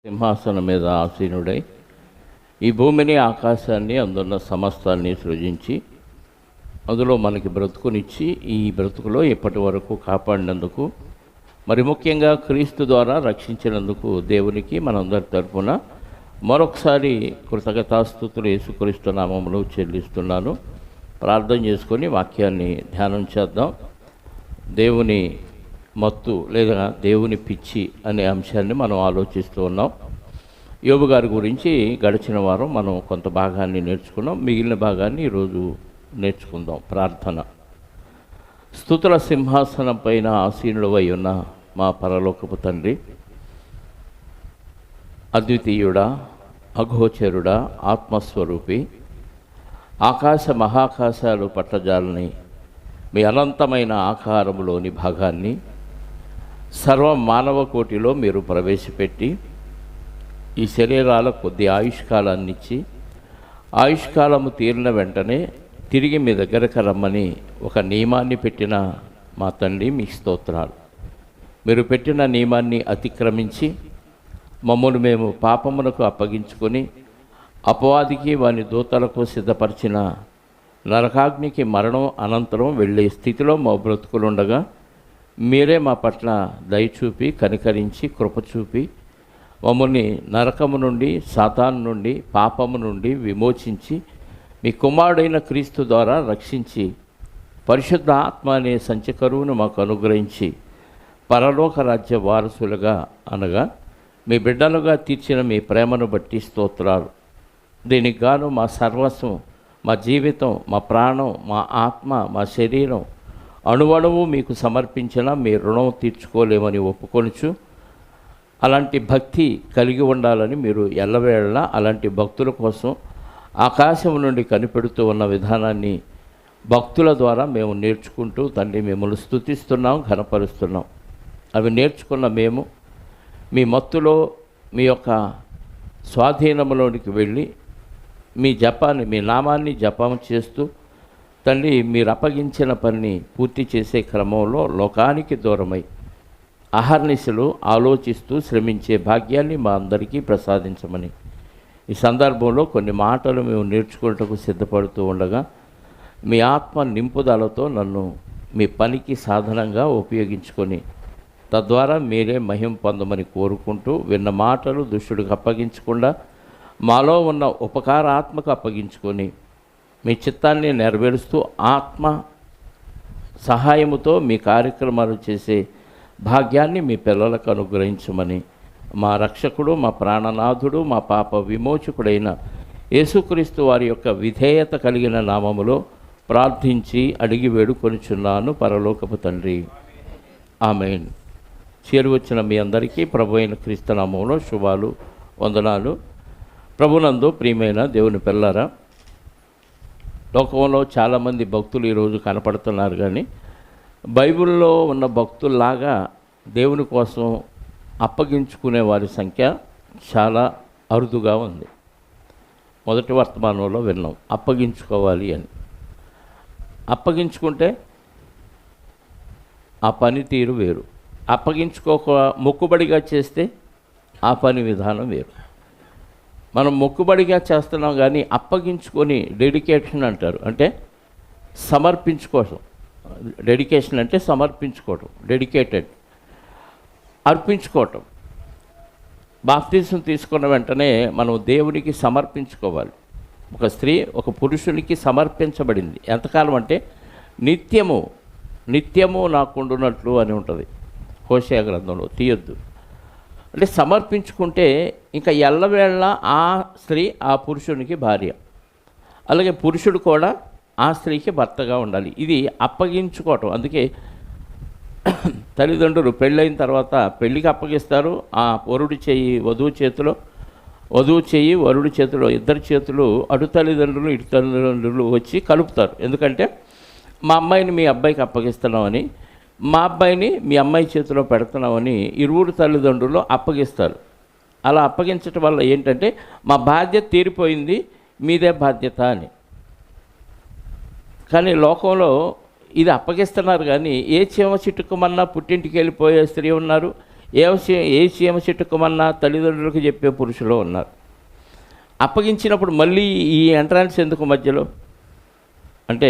సింహాసనం మీద ఆసీనుడై ఈ భూమిని ఆకాశాన్ని అందున్న సమస్తాన్ని సృజించి అందులో మనకి బ్రతుకునిచ్చి ఈ బ్రతుకులో ఇప్పటి వరకు కాపాడినందుకు మరి ముఖ్యంగా క్రీస్తు ద్వారా రక్షించినందుకు దేవునికి మనందరి తరఫున మరొకసారి కృతజ్ఞతాస్తుతులు యేసుక్రీస్తు నామములో చెల్లిస్తున్నాను. ప్రార్థన చేసుకొని వాక్యాన్ని ధ్యానం చేద్దాం. దేవుని మత్తు లేదా దేవుని పిచ్చి అనే అంశాన్ని మనం ఆలోచిస్తూ ఉన్నాం. యోబు గారి గురించి గడిచిన వారం మనం కొంత భాగాన్ని నేర్చుకున్నాం. మిగిలిన భాగాన్ని ఈరోజు నేర్చుకుందాం. ప్రార్థన. స్తుతుల సింహాసనం పైన ఆసీనుడవై ఉన్న మా పరలోకపు తండ్రి, అద్వితీయుడా, అఘోచరుడా, ఆత్మస్వరూపి, ఆకాశ మహాకాశాలు పట్టజాలని మీ అనంతమైన ఆకారములోని భాగాన్ని సర్వ మానవ కోటిలో మీరు ప్రవేశపెట్టి ఈ శరీరాల కొద్ది ఆయుష్కాలాన్ని ఇచ్చి ఆయుష్కాలము తీరిన వెంటనే తిరిగి మీ దగ్గరకు రమ్మని ఒక నియమాన్ని పెట్టిన మా తండ్రి మీ స్తోత్రాలు. మీరు పెట్టిన నియమాన్ని అతిక్రమించి మమ్మల్ని మేము పాపమునకు అప్పగించుకొని అపవాదికి వాని దూతలకు సిద్ధపరిచిన నరకాగ్నికి మరణం అనంతరం వెళ్ళే స్థితిలో మా బ్రతుకులుండగా మీరే మా పట్ల దయచూపి కనికరించి కృపచూపి మమ్మల్ని నరకము నుండి, సాతాను నుండి, పాపము నుండి విమోచించి మీ కుమారుడైన క్రీస్తు ద్వారా రక్షించి పరిశుద్ధ ఆత్మ అనే సంచకరువును మాకు అనుగ్రహించి పరలోక రాజ్య వారసులుగా అనగా మీ బిడ్డలుగా తీర్చిన మీ ప్రేమను బట్టి స్తోత్రాలు. దీనికి గాను మా సర్వస్వం, మా జీవితం, మా ప్రాణం, మా ఆత్మ, మా శరీరం అణువణువు మీకు సమర్పించిన మీ రుణం తీర్చుకోలేమని ఒప్పుకొనుచు అలాంటి భక్తి కలిగి ఉండాలని మీరు ఎల్లవేళలా అలాంటి భక్తుల కోసం ఆకాశం నుండి కనిపెడుతూ ఉన్న విధానాన్ని భక్తుల ద్వారా మేము నేర్చుకుంటూ తండ్రి మిమ్మల్ని స్తుతిస్తున్నాం, ఘనపరుస్తున్నాం. అవి నేర్చుకున్న మేము మీ మత్తులో మీ యొక్క స్వాధీనంలోనికి వెళ్ళి మీ జపాన్ని, మీ నామాన్ని జపం చేస్తూ తండ్రి మీరు అప్పగించిన పనిని పూర్తి చేసే క్రమంలో లోకానికి దూరమై అహర్నిశలు ఆలోచిస్తూ శ్రమించే భాగ్యాన్ని మా అందరికీ ప్రసాదించమని ఈ సందర్భంలో కొన్ని మాటలు మేము నేర్చుకున్నటకు సిద్ధపడుతూ ఉండగా మీ ఆత్మ నింపుదలతో నన్ను మీ పనికి సాధనంగా ఉపయోగించుకొని తద్వారా మీరే మహిమ పొందమని కోరుకుంటూ విన్న మాటలు దుష్టుడికి అప్పగించకుండా మాలో ఉన్న ఉపకారాత్మకు అప్పగించుకొని మీ చిత్తాన్ని నెరవేరుస్తూ ఆత్మ సహాయముతో మీ కార్యక్రమాలు చేసే భాగ్యాన్ని మీ పిల్లలకు అనుగ్రహించమని మా రక్షకుడు, మా ప్రాణనాథుడు, మా పాప విమోచకుడైన యేసుక్రీస్తు వారి యొక్క విధేయత కలిగిన నామములో ప్రార్థించి అడిగి వేడుకొనుచున్నాను పరలోకపు తండ్రి, ఆమేన్. చేరువచ్చిన మీ అందరికీ ప్రభు అయిన క్రీస్తు నామములో శుభాలు, వందనాలు. ప్రభునందు ప్రియమైన దేవుని పిల్లరా, లోకంలో చాలామంది భక్తులు ఈరోజు కనపడుతున్నారు, కానీ బైబిల్లో ఉన్న భక్తుల్లాగా దేవుని కోసం అప్పగించుకునే వారి సంఖ్య చాలా అరుదుగా ఉంది. మొదటి వర్తమానంలో విన్నాం అప్పగించుకోవాలి అని. అప్పగించుకుంటే ఆ పనితీరు వేరు, అప్పగించుకోక మొక్కుబడిగా చేస్తే ఆ పని విధానం వేరు. మనం మొక్కుబడిగా చేస్తున్నాం, కానీ అప్పగించుకొని డెడికేషన్ అంటారు, అంటే సమర్పించుకోవటం. డెడికేషన్ అంటే సమర్పించుకోవటం, డెడికేటెడ్, అర్పించుకోవటం. బాప్తిసం తీసుకున్న వెంటనే మనం దేవునికి సమర్పించుకోవాలి. ఒక స్త్రీ ఒక పురుషునికి సమర్పించబడింది. ఎంతకాలం అంటే నిత్యము నాకుండునట్లు అని ఉంటుంది హోషేయ గ్రంథంలో, తీయొద్దు అంటే సమర్పించుకుంటే ఇంకా ఎల్లవేళ ఆ స్త్రీ ఆ పురుషునికి భార్య, అలాగే పురుషుడు కూడా ఆ స్త్రీకి భర్తగా ఉండాలి. ఇది అప్పగించుకోవటం. అందుకే తల్లిదండ్రులు పెళ్ళైన తర్వాత పెళ్ళికి అప్పగిస్తారు. ఆ వరుడి చెయ్యి వధువు చేతిలో, వధువు చెయ్యి వరుడి చేతిలో, ఇద్దరి చేతులు అటు తల్లిదండ్రులు ఇటు తల్లిదండ్రులు వచ్చి కలుపుతారు. ఎందుకంటే మా అమ్మాయిని మీ అబ్బాయికి అప్పగిస్తున్నామని, మా అబ్బాయిని మీ అమ్మాయి చేతిలో పెడుతున్నామని ఇరువురు తల్లిదండ్రులు అప్పగిస్తారు. అలా అప్పగించటం వల్ల ఏంటంటే మా బాధ్యత తీరిపోయింది, మీదే బాధ్యత అని. కానీ లోకంలో ఇది అప్పగిస్తున్నారు, కానీ ఏ చీమ చిట్టుకుమన్నా పుట్టింటికి వెళ్ళిపోయే స్త్రీ ఉన్నారు, ఏ సీమ చెట్టుకోమన్నా తల్లిదండ్రులకు చెప్పే పురుషులు ఉన్నారు. అప్పగించినప్పుడు మళ్ళీ ఈ ఎంట్రన్స్ ఎందుకు మధ్యలో అంటే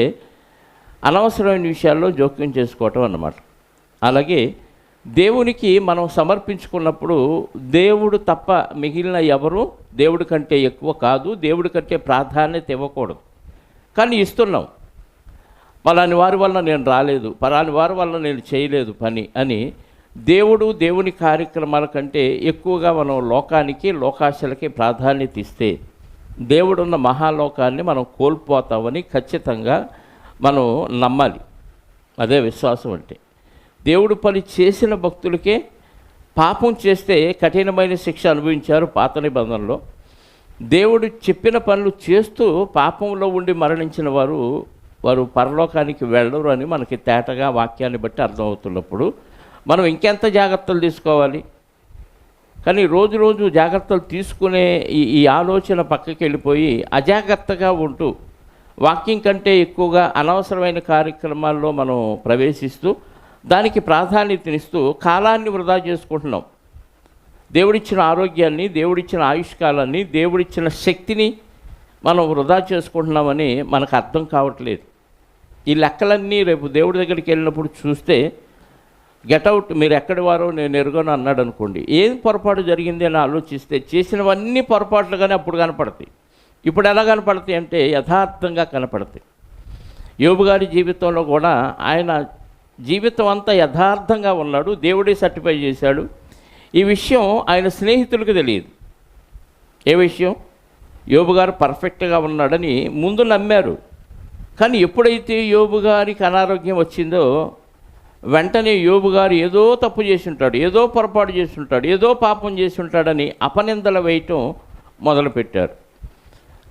అనవసరమైన విషయాల్లో జోక్యం చేసుకోవటం అన్నమాట. అలాగే దేవునికి మనం సమర్పించుకున్నప్పుడు దేవుడు తప్ప మిగిలిన ఎవరు దేవుడి కంటే ఎక్కువ కాదు, దేవుడి కంటే ప్రాధాన్యత ఇవ్వకూడదు. కానీ ఇస్తున్నాం. పలాని వారి వల్ల నేను రాలేదు, పలాని వారి వల్ల నేను చేయలేదు పని అని దేవుని కార్యక్రమాల కంటే ఎక్కువగా మనం లోకానికి లోకాశలకి ప్రాధాన్యత ఇస్తే దేవుడున్న మహాలోకాన్ని మనం కోల్పోతామని ఖచ్చితంగా మనం నమ్మాలి. అదే విశ్వాసం అంటే. దేవుడు పని చేసిన భక్తులకే పాపం చేస్తే కఠినమైన శిక్ష అనుభవించారు పాత నిబంధనలో. దేవుడు చెప్పిన పనులు చేస్తూ పాపంలో ఉండి మరణించిన వారు పరలోకానికి వెళ్ళరు అని మనకి తేటగా వాక్యాన్ని బట్టి అర్థమవుతున్నప్పుడు మనం ఇంకెంత జాగ్రత్తలు తీసుకోవాలి. కానీ రోజు జాగ్రత్తలు తీసుకునే ఈ ఆలోచన పక్కకి వెళ్ళిపోయి అజాగ్రత్తగా ఉంటూ వాక్యం కంటే ఎక్కువగా అనవసరమైన కార్యక్రమాల్లో మనం ప్రవేశిస్తూ దానికి ప్రాధాన్యతనిస్తూ కాలాన్ని వృధా చేసుకుంటున్నాం. దేవుడిచ్చిన ఆరోగ్యాన్ని, దేవుడిచ్చిన ఆయుష్కాలాన్ని, దేవుడిచ్చిన శక్తిని మనం వృధా చేసుకుంటున్నామని మనకు అర్థం కావట్లేదు. ఈ లెక్కలన్నీ రేపు దేవుడి దగ్గరికి వెళ్ళినప్పుడు చూస్తే గెటౌట్ మీరు ఎక్కడి వారో నేను ఎరుగను అన్నాడు అనుకోండి, ఏం పొరపాటు జరిగింది అని ఆలోచిస్తే చేసినవన్నీ పొరపాట్లుగానే అప్పుడు కనపడతాయి. ఇప్పుడు ఎలా కనపడతాయి అంటే యథార్థంగా కనపడతాయి. యోబు గారి జీవితంలో కూడా ఆయన జీవితం అంతా యథార్థంగా ఉన్నాడు, దేవుడే సర్టిఫై చేశాడు. ఈ విషయం ఆయన స్నేహితులకు తెలియదు. ఏ విషయం? యోబు గారు పర్ఫెక్ట్గా ఉన్నాడని ముందు నమ్మారు. కానీ ఎప్పుడైతే యోబు గారికి అనారోగ్యం వచ్చిందో వెంటనే యోబు గారు ఏదో తప్పు చేసి ఉంటాడు, ఏదో పొరపాటు చేసి ఉంటాడు, ఏదో పాపం చేసి ఉంటాడని అపనిందలు వేయటం మొదలుపెట్టారు.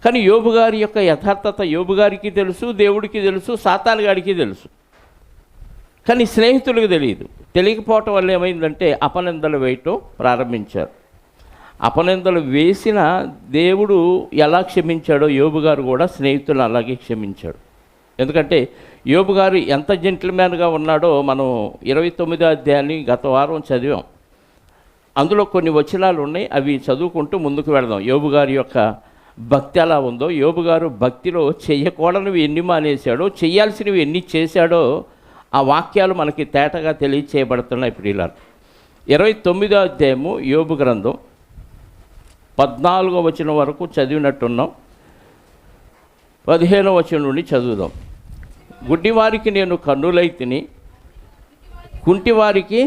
కానీ యోబు గారి యొక్క యథార్థత యోబు గారికి తెలుసు, దేవుడికి తెలుసు, సాతాను గారికి తెలుసు. కానీ స్నేహితులకు తెలియదు. తెలియకపోవటం వల్ల ఏమైందంటే అపనిందలు వేయటం ప్రారంభించారు. అపనిందలు వేసిన దేవుడు ఎలా క్షమించాడో యోబు గారు కూడా స్నేహితులను అలాగే క్షమించాడు. ఎందుకంటే యోబు గారు ఎంత జెంటిల్మ్యాన్గా ఉన్నాడో మనం 29వ అధ్యాయాన్ని గత వారం చదివాం. అందులో కొన్ని వచనాలు ఉన్నాయి, అవి చదువుకుంటూ ముందుకు వెళదాం. యోబు గారి యొక్క భక్తి ఎలా ఉందో, యోబు గారు భక్తిలో చెయ్యకూడనివి ఎన్ని మానేశాడో, చేయాల్సినవి ఎన్ని చేశాడో ఆ వాక్యాలు మనకి తేటగా తెలియచేయబడుతున్నాయి. ఇప్పుడు ఇలా 29వ అధ్యాయము యోబు గ్రంథం 14వ వచనం వరకు చదివినట్టున్నాం. 15వ వచనం నుండి చదువుదాం. గుడ్డివారికి నేను కన్నులైతిని, కుంటివారికి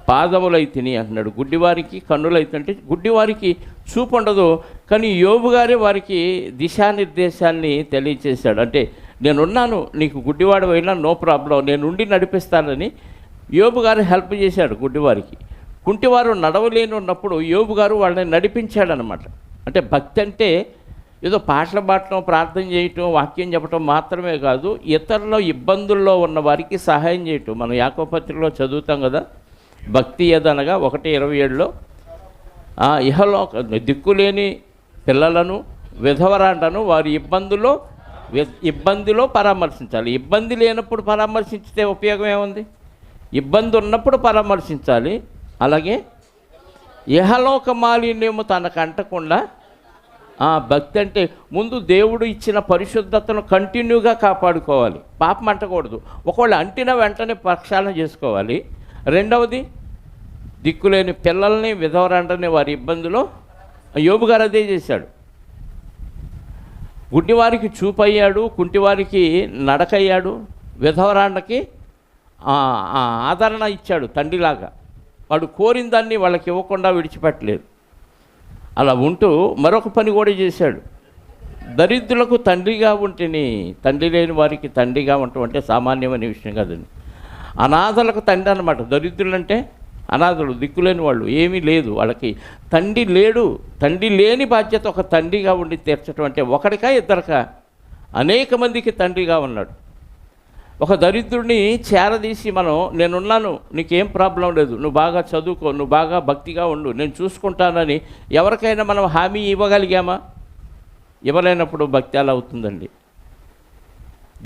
పాదములైతిని అంటున్నాడు. గుడ్డివారికి కన్నులైతుంటే గుడ్డివారికి చూపు ఉండదు, కానీ యోబు గారే వారికి దిశానిర్దేశాన్ని తెలియచేశాడు. అంటే నేనున్నాను, నీకు గుడ్డివాడు అయినా నో ప్రాబ్లం, నేను ఉండి నడిపిస్తానని యోబు గారు హెల్ప్ చేశాడు గుడ్డివారికి. కుంటివారు నడవలేని ఉన్నప్పుడు యోబు గారు వాళ్ళని నడిపించాడనమాట. అంటే భక్తి అంటే ఏదో పాటలు పాడటం, ప్రార్థన చేయటం, వాక్యం చెప్పటం మాత్రమే కాదు, ఇతరుల ఇబ్బందుల్లో ఉన్న వారికి సహాయం చేయటం. మనం యాకోబు పత్రికలో చదువుతాం కదా, భక్తి ఏదనగా 1:27లో ఇహలోక దిక్కులేని పిల్లలను విధవరాండను వారి ఇబ్బందిలో పరామర్శించాలి. ఇబ్బంది లేనప్పుడు పరామర్శించితే ఉపయోగం ఏముంది? ఇబ్బంది ఉన్నప్పుడు పరామర్శించాలి. అలాగే ఇహలోక మాలిన్యము తనకు అంటకుండా భక్తి అంటే ముందు దేవుడు ఇచ్చిన పరిశుద్ధతను కంటిన్యూగా కాపాడుకోవాలి, పాపం అంటకూడదు. ఒకవేళ అంటిన వెంటనే ప్రక్షాళన చేసుకోవాలి. రెండవది దిక్కులేని పిల్లల్ని విధవరాండని వారి ఇబ్బందిలో యోబు గారు అదే చేశాడు. గుడ్డివారికి చూపయ్యాడు, కుంటివారికి నడకయ్యాడు, విధవరాండకి ఆదరణ ఇచ్చాడు తండ్రిలాగా. వాడు కోరిన దాన్ని వాళ్ళకి ఇవ్వకుండా విడిచిపెట్టలేదు. అలా ఉంటూ మరొక పని కూడా చేశాడు. దరిద్రులకు తండ్రిగా ఉంటేని, తండ్రి లేని వారికి తండ్రిగా ఉండటం అంటే సామాన్యమైన విషయం కాదండి. అనాథలకు తండ్రి అన్నమాట. దరిద్రులు అంటే అనాథలు, దిక్కులేని వాళ్ళు, ఏమీ లేదు వాళ్ళకి, తండ్రి లేడు. తండ్రి లేని బాధ్యత ఒక తండ్రిగా ఉండి తీర్చడం అంటే ఒకరికా ఇద్దరికా? అనేక మందికి తండ్రిగా ఉన్నాడు. ఒక దరిద్రుడిని చేరదీసి నేనున్నాను, నీకేం ప్రాబ్లం లేదు, నువ్వు బాగా చదువుకో, నువ్వు బాగా భక్తిగా ఉండు, నేను చూసుకుంటానని ఎవరికైనా మనం హామీ ఇవ్వగలిగామా? ఇవ్వలేనప్పుడు భక్తి ఎలా అవుతుందండి?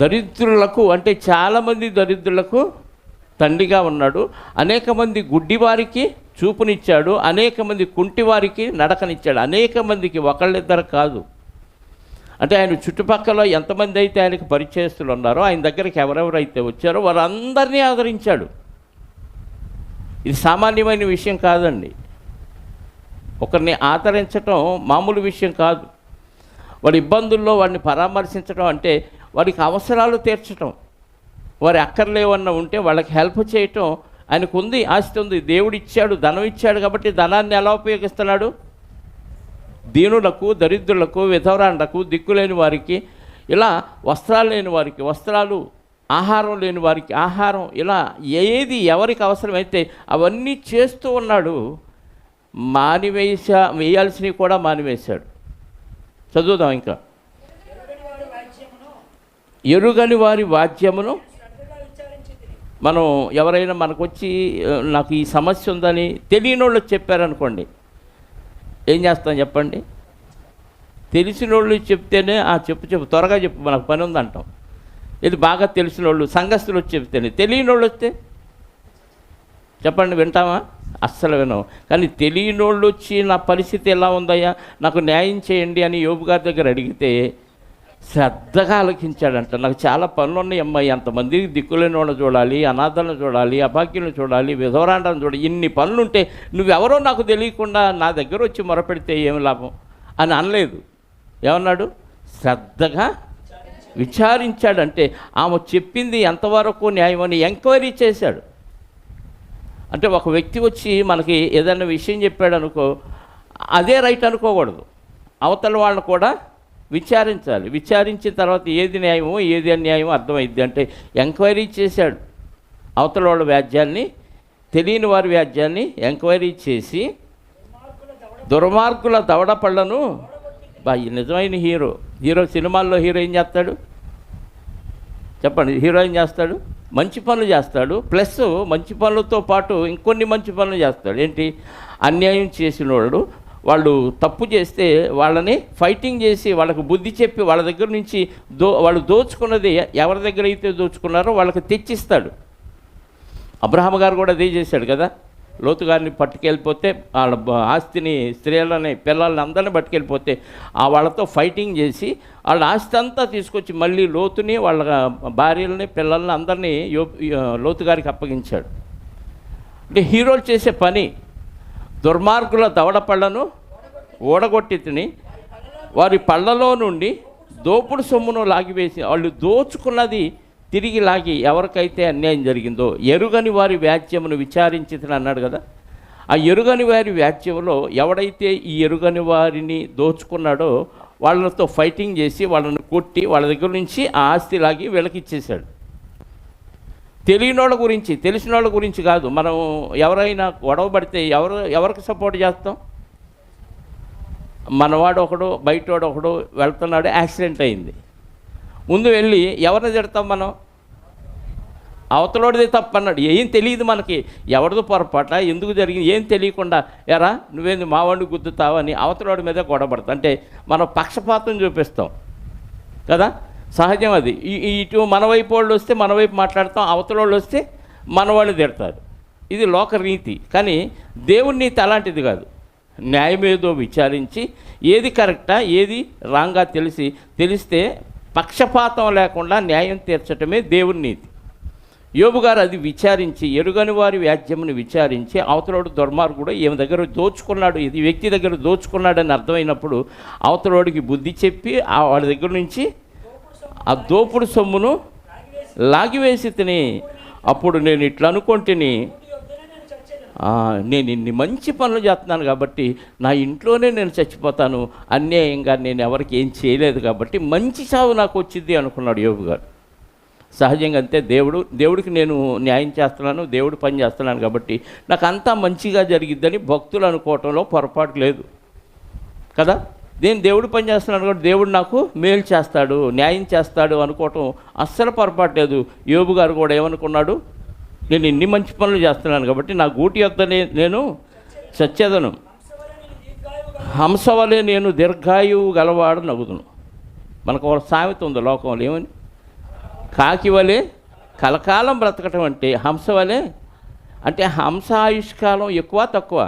దరిద్రులకు అంటే చాలామంది దరిద్రులకు తండ్రిగా ఉన్నాడు. అనేక మంది గుడ్డివారికి చూపునిచ్చాడు, అనేక మంది కుంటి వారికి నడకనిచ్చాడు, అనేక మందికి, ఒకళ్ళిద్దరు కాదు. అంటే ఆయన చుట్టుపక్కల ఎంతమంది అయితే ఆయనకు పరిచయస్తులు ఉన్నారో, ఆయన దగ్గరికి ఎవరెవరైతే వచ్చారో వారందరినీ ఆదరించాడు. ఇది సామాన్యమైన విషయం కాదండి. ఒకరిని ఆదరించటం మామూలు విషయం కాదు. వాడి ఇబ్బందుల్లో వాడిని పరామర్శించడం అంటే వాడికి అవసరాలు తీర్చడం, వారి అక్కర్లేవన్నా ఉంటే వాళ్ళకి హెల్ప్ చేయటం. ఆయనకు ఉంది, ఆస్తి ఉంది, దేవుడు ఇచ్చాడు, ధనం ఇచ్చాడు. కాబట్టి ధనాన్ని ఎలా ఉపయోగిస్తున్నాడు? దీనులకు, దరిద్రులకు, విధవరాండ్లకు, దిక్కులేని వారికి, ఇలా వస్త్రాలు లేని వారికి వస్త్రాలు, ఆహారం లేని వారికి ఆహారం, ఇలా ఏది ఎవరికి అవసరమైతే అవన్నీ చేస్తూ ఉన్నాడు. వేయాల్సినవి కూడా మానివేశాడు. చదువుదాం ఇంకా. ఎరుగని వారి వాద్యమును మనం ఎవరైనా మనకు వచ్చి నాకు ఈ సమస్య ఉందని తెలియని వాళ్ళు చెప్పారనుకోండి, ఏం చేస్తాం చెప్పండి? తెలిసిన వాళ్ళు చెప్తేనే చెప్పు త్వరగా చెప్పు, మనకు పని ఉందంటాం. ఇది బాగా తెలిసిన వాళ్ళు, సంఘస్థులు వచ్చి చెప్తేనే. తెలియని వాళ్ళు వస్తే చెప్పండి, వింటామా? అస్సలు వినం. కానీ తెలియని వాళ్ళు వచ్చి నా పరిస్థితి ఎలా ఉందయ్యా, నాకు న్యాయం చేయండి అని యోబు గారి దగ్గర అడిగితే శ్రద్ధగా ఆలోచించాడంట. నాకు చాలా పనులు ఉన్నాయి అమ్మాయి, అంతమందికి దిక్కులేని వాళ్ళని చూడాలి, అనాథలను చూడాలి, అభాగ్యులను చూడాలి, విధవరాండలను చూడాలి, ఇన్ని పనులుంటే నువ్వెవరో నాకు తెలియకుండా నా దగ్గర వచ్చి మొరపెడితే ఏమి లాభం అని అనలేదు. ఏమన్నాడు? శ్రద్ధగా విచారించాడంటే ఆమె చెప్పింది ఎంతవరకు న్యాయమని ఎంక్వైరీ చేశాడు. అంటే ఒక వ్యక్తి వచ్చి మనకి ఏదైనా విషయం చెప్పాడు అనుకో, అదే రైట్ అనుకోకూడదు. అవతల వాళ్ళని కూడా విచారించాలి. విచారించిన తర్వాత ఏది న్యాయమో ఏది అన్యాయమో అర్థమైద్ది. అంటే ఎంక్వైరీ చేశాడు. అవతల వాళ్ళ వ్యాజ్యాన్ని, తెలియని వారి వ్యాజ్యాన్ని ఎంక్వైరీ చేసి దుర్మార్గుల దవడ పళ్ళను నిజమైన హీరో సినిమాల్లో హీరో ఏం చేస్తాడు చెప్పండి? హీరో ఏం చేస్తాడు? మంచి పనులు చేస్తాడు, ప్లస్ మంచి పనులతో పాటు ఇంకొన్ని మంచి పనులు చేస్తాడు. ఏంటి? అన్యాయం చేసిన వాళ్ళు తప్పు చేస్తే వాళ్ళని ఫైటింగ్ చేసి వాళ్ళకు బుద్ధి చెప్పి వాళ్ళ దగ్గర నుంచి వాళ్ళు దోచుకున్నది ఎవరి దగ్గర అయితే దోచుకున్నారో వాళ్ళకి తెచ్చిస్తాడు. అబ్రహాము గారు కూడా అదే చేశాడు కదా. లోతు గారిని పట్టుకెళ్ళిపోతే వాళ్ళ ఆస్తిని, స్త్రీలని, పిల్లల్ని అందరిని పట్టుకెళ్ళిపోతే వాళ్ళతో ఫైటింగ్ చేసి వాళ్ళ ఆస్తి అంతా తీసుకొచ్చి మళ్ళీ లోతుని, వాళ్ళ భార్యలని, పిల్లల్ని అందరినీ లోతు గారికి అప్పగించాడు. అంటే హీరోలు చేసే పని దుర్మార్గుల దవడ పళ్ళను ఓడగొట్టి తిని వారి పళ్ళలో నుండి దోపుడు సొమ్మును లాగివేసి, వాళ్ళు దోచుకున్నది తిరిగి లాగి ఎవరికైతే అన్యాయం జరిగిందో ఎరుగని వారి వ్యాజ్యమును విచారించితని అన్నాడు కదా. ఆ ఎరుగని వారి వ్యాజ్యంలో ఎవడైతే ఈ ఎరుగని వారిని దోచుకున్నాడో వాళ్ళతో ఫైటింగ్ చేసి వాళ్ళని కొట్టి వాళ్ళ దగ్గర నుంచి ఆ ఆస్తి లాగి వీళ్ళకిచ్చేశాడు. తెలియని వాళ్ళ గురించి, తెలిసిన వాళ్ళ గురించి కాదు. మనం ఎవరైనా గొడవ పడితే ఎవరికి సపోర్ట్ చేస్తాం? మనవాడు ఒకడు, బయటవాడు ఒకడు వెళ్తున్నాడు, యాక్సిడెంట్ అయింది. ముందు వెళ్ళి ఎవరిని తిడతాం మనం? అవతలోడిదే తప్పు అన్నాడు. ఏం తెలియదు మనకి, ఎవరిదో పొరపాట, ఎందుకు జరిగింది ఏం తెలియకుండా ఎరా నువ్వేంది మావాడిని గుద్దుతావని అవతలోడి మీద గొడవపడతాం. అంటే మనం పక్షపాతం చూపిస్తాం కదా, సహజం అది. ఇటు మన వైపు వాళ్ళు వస్తే మన వైపు మాట్లాడతాం, అవతల వాళ్ళు వస్తే మన వాళ్ళు తిడతారు. ఇది లోకరీతి. కానీ దేవుని నీతి అలాంటిది కాదు. న్యాయం ఏదో విచారించి ఏది కరెక్టా ఏది రాంగా తెలిస్తే పక్షపాతం లేకుండా న్యాయం తీర్చటమే దేవుని నీతి. యోబు గారు అది విచారించి, ఎరుగని వారి వ్యాజ్యమును విచారించి, అవతలోడు దుర్మార్గుడు ఈమె దగ్గర దోచుకున్నాడు, ఇది వ్యక్తి దగ్గర దోచుకున్నాడని అర్థమైనప్పుడు అవతలోడికి బుద్ధి చెప్పి వాడి దగ్గర నుంచి ఆ దోపుడు సొమ్మును లాగివేసి తిని, అప్పుడు నేను ఇట్లా అనుకుంటుని, నేను ఇన్ని మంచి పనులు చేస్తున్నాను కాబట్టి నా ఇంట్లోనే నేను చచ్చిపోతాను, అన్యాయంగా నేను ఎవరికి ఏం చేయలేదు కాబట్టి మంచి చావు నాకు వచ్చింది అనుకున్నాడు యోబు గారు. సహజంగా అంతే. దేవుడికి నేను న్యాయం చేస్తున్నాను, దేవుడు పని చేస్తున్నాను కాబట్టి నాకు అంతా మంచిగా జరిగిద్దని భక్తులు అనుకోవటంలో పొరపాటు లేదు కదా. నేను దేవుడు పని చేస్తున్నాను కాబట్టి దేవుడు నాకు మేలు చేస్తాడు, న్యాయం చేస్తాడు అనుకోవటం అస్సలు పొరపాటు లేదు. యోబు గారు కూడా ఏమనుకున్నాడు? నేను ఇన్ని మంచి పనులు చేస్తున్నాను కాబట్టి నా గూటి యొద్దనే నేను చచ్చేదను, హంసవలే నేను దీర్ఘాయువు గలవాడు నగుదును. మనకు ఒక సామెత ఉంది లోకంలో, ఏమని? కాకి వలె కలకాలం బ్రతకటం అంటే హంస వలె అంటే హంస ఆయుష్కాలం ఎక్కువ తక్కువ?